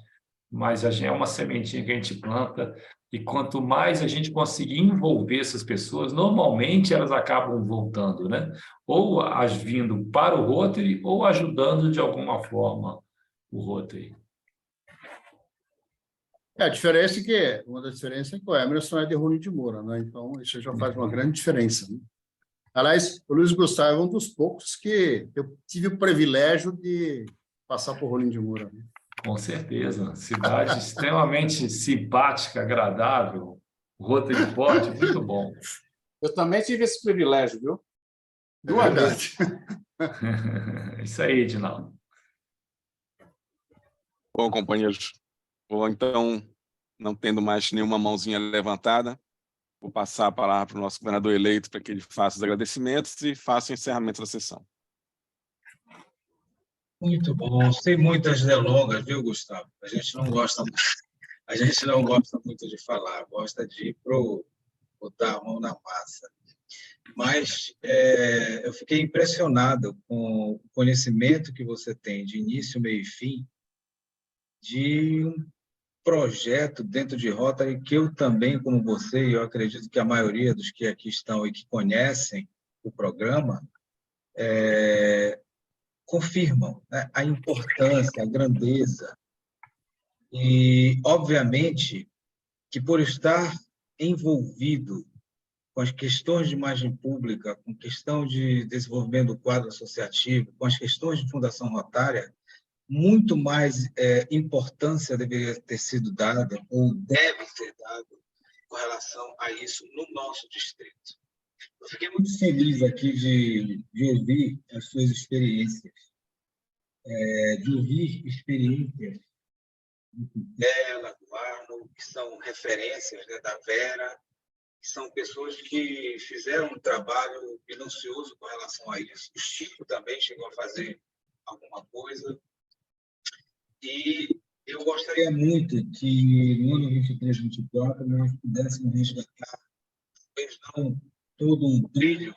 mas é uma sementinha que a gente planta, e quanto mais a gente conseguir envolver essas pessoas, normalmente elas acabam voltando, né? Ou as vindo para o Rotary, ou ajudando de alguma forma o Rotary. A diferença é que, uma das diferenças é que o Emerson é de Rolim de Moura, né? Então, isso já faz uma grande diferença, né? Aliás, o Luiz Gustavo é um dos poucos que eu tive o privilégio de passar por Rolim de Moura, né? Com certeza. Cidade extremamente simpática, agradável, Rotary forte, muito bom. Eu também tive esse privilégio, viu? É verdade. Isso aí, Edinaldo. Bom, companheiros, ou então, não tendo mais nenhuma mãozinha levantada, vou passar a palavra para o nosso governador eleito para que ele faça os agradecimentos e faça o encerramento da sessão. Muito bom, sem muitas delongas, viu, Gustavo? A gente não gosta muito de falar, gosta de botar a mão na massa. Mas eu fiquei impressionado com o conhecimento que você tem de início, meio e fim de um projeto dentro de Rotary que eu também, como você, e eu acredito que a maioria dos que aqui estão e que conhecem o programa, confirmam, né, a importância, a grandeza. E, obviamente, que por estar envolvido com as questões de imagem pública, com questão de desenvolvimento do quadro associativo, com as questões de Fundação Rotária, muito mais importância deveria ter sido dada, ou deve ser dada, com relação a isso no nosso distrito. Eu fiquei muito feliz aqui de ouvir as suas experiências, de ouvir experiências dela, do Arno, que são referências, né, da Vera, que são pessoas que fizeram um trabalho minucioso com relação a isso. O Chico também chegou a fazer alguma coisa. E eu gostaria muito que no ano 23, 24, nós pudéssemos resgatar, talvez não todo um brilho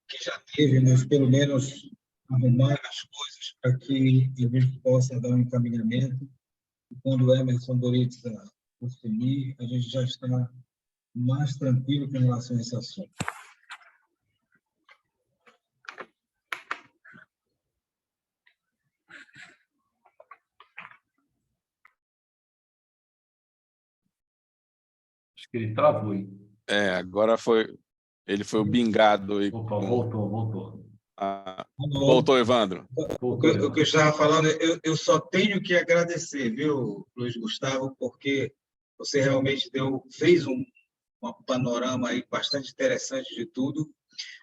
que já teve, mas pelo menos arrumar as coisas para que a gente possa dar um encaminhamento. E quando o Emerson Buritza assumir, a gente já está mais tranquilo com relação a esse assunto. Acho que ele travou aí. Agora foi Ele foi o bingado. Aí Opa, voltou. Voltou, Evandro. O que eu estava falando, eu só tenho que agradecer, viu, Luiz Gustavo, porque você realmente fez um panorama aí bastante interessante de tudo.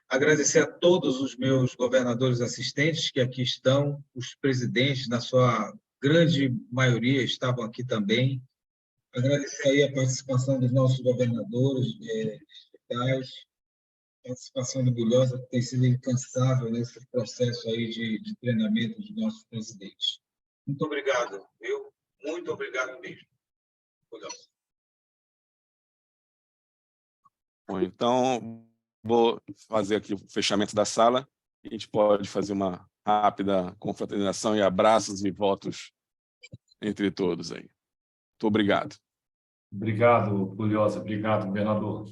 Agradecer a todos os meus governadores assistentes que aqui estão, os presidentes, na sua grande maioria, estavam aqui também. Agradecer aí a participação dos nossos governadores distritais, participação orgulhosa que tem sido incansável nesse processo aí de treinamento dos nossos presidentes. Muito obrigado, viu? Muito obrigado mesmo. Bom, então, vou fazer aqui o fechamento da sala. A gente pode fazer uma rápida confraternização e abraços e votos entre todos aí. Muito obrigado. Obrigado, Pulhosa. Obrigado, governador.